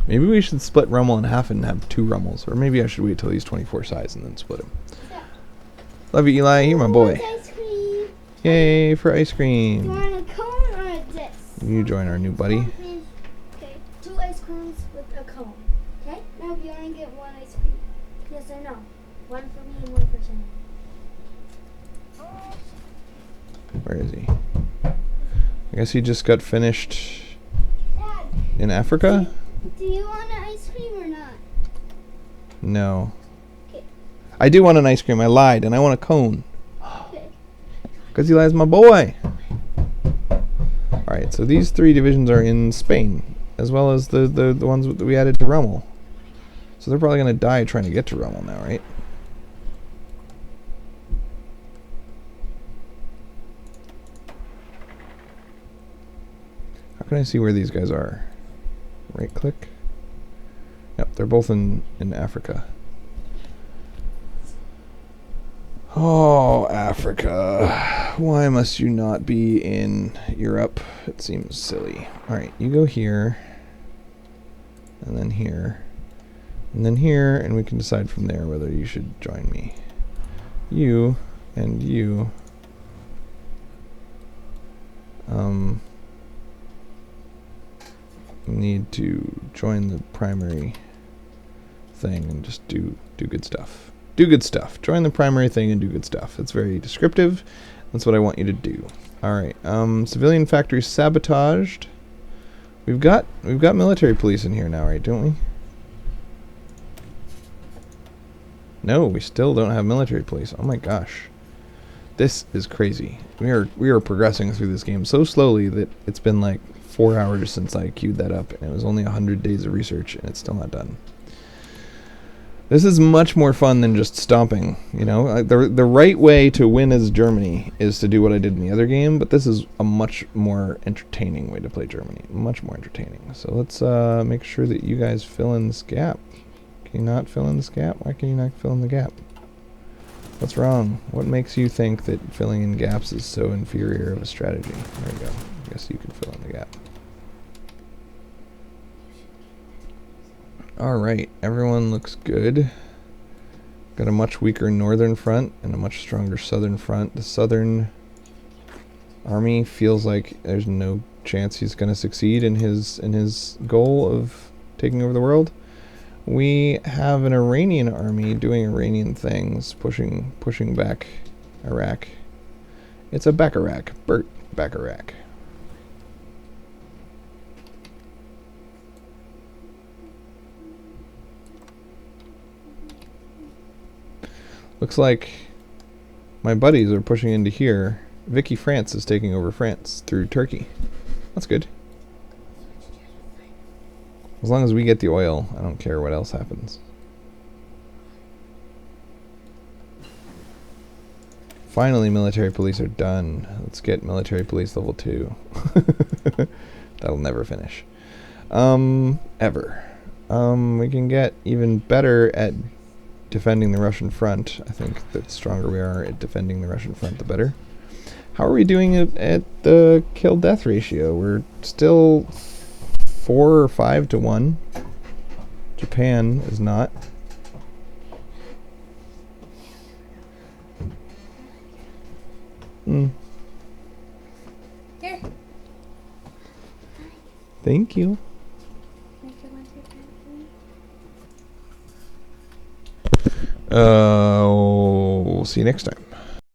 maybe we should split Rommel in half and have 2 Rommels. Or maybe I should wait till he's 24 size and then split him. Love you, Eli. You're my boy. Ice cream. Yay for ice cream. Do you want a cone or a disc? You join our new buddy. Okay, 2 ice creams with a cone. Okay? No, you only get 1 ice cream. Yes or no? 1 for me and 1 for Shannon. Where is he? I guess he just got finished Dad, in Africa? do you want an ice cream or not? No. Okay. I do want an ice cream. I lied, and I want a cone. Okay. Because Eli's my boy. Alright, so these 3 divisions are in Spain, as well as the ones that we added to Rommel. So they're probably going to die trying to get to Rommel now, right? How can I see where these guys are? Right click? Yep, they're both in Africa. Oh, Africa. Why must you not be in Europe? It seems silly. Alright, you go here. And then here. And then here, and we can decide from there whether you should join me. You and you. Need to join the primary thing and just do good stuff. Do good stuff. Join the primary thing and do good stuff. It's very descriptive. That's what I want you to do. Alright, civilian factories sabotaged. We've got military police in here now, right, don't we? No, we still don't have military police. Oh my gosh. This is crazy. We are progressing through this game so slowly that it's been like 4 hours since I queued that up, and it was only 100 days of research, and it's still not done. This is much more fun than just stomping, you know? The right way to win as Germany is to do what I did in the other game, but this is a much more entertaining way to play Germany. Much more entertaining. So let's make sure that you guys fill in this gap. Can you not fill in this gap? Why can you not fill in the gap? What's wrong? What makes you think that filling in gaps is so inferior of a strategy? There you go. I guess you can fill in the gap. Alright, everyone looks good. Got a much weaker northern front and a much stronger southern front. The southern army feels like there's no chance he's going to succeed in his goal of taking over the world. We have an Iranian army doing Iranian things, pushing back Iraq. It's a Bacharach, Bert Bacharach. Looks like my buddies are pushing into here. Vicky France is taking over France through Turkey. That's good. As long as we get the oil, I don't care what else happens. Finally, military police are done. Let's get military police level 2. That'll never finish. Ever. We can get even better at defending the Russian front. I think the stronger we are at defending the Russian front, the better. How are we doing at the kill-death ratio? We're still 4 or 5 to 1. Japan is not. Here. Thank you. Make it once your time for me. We'll see you next time.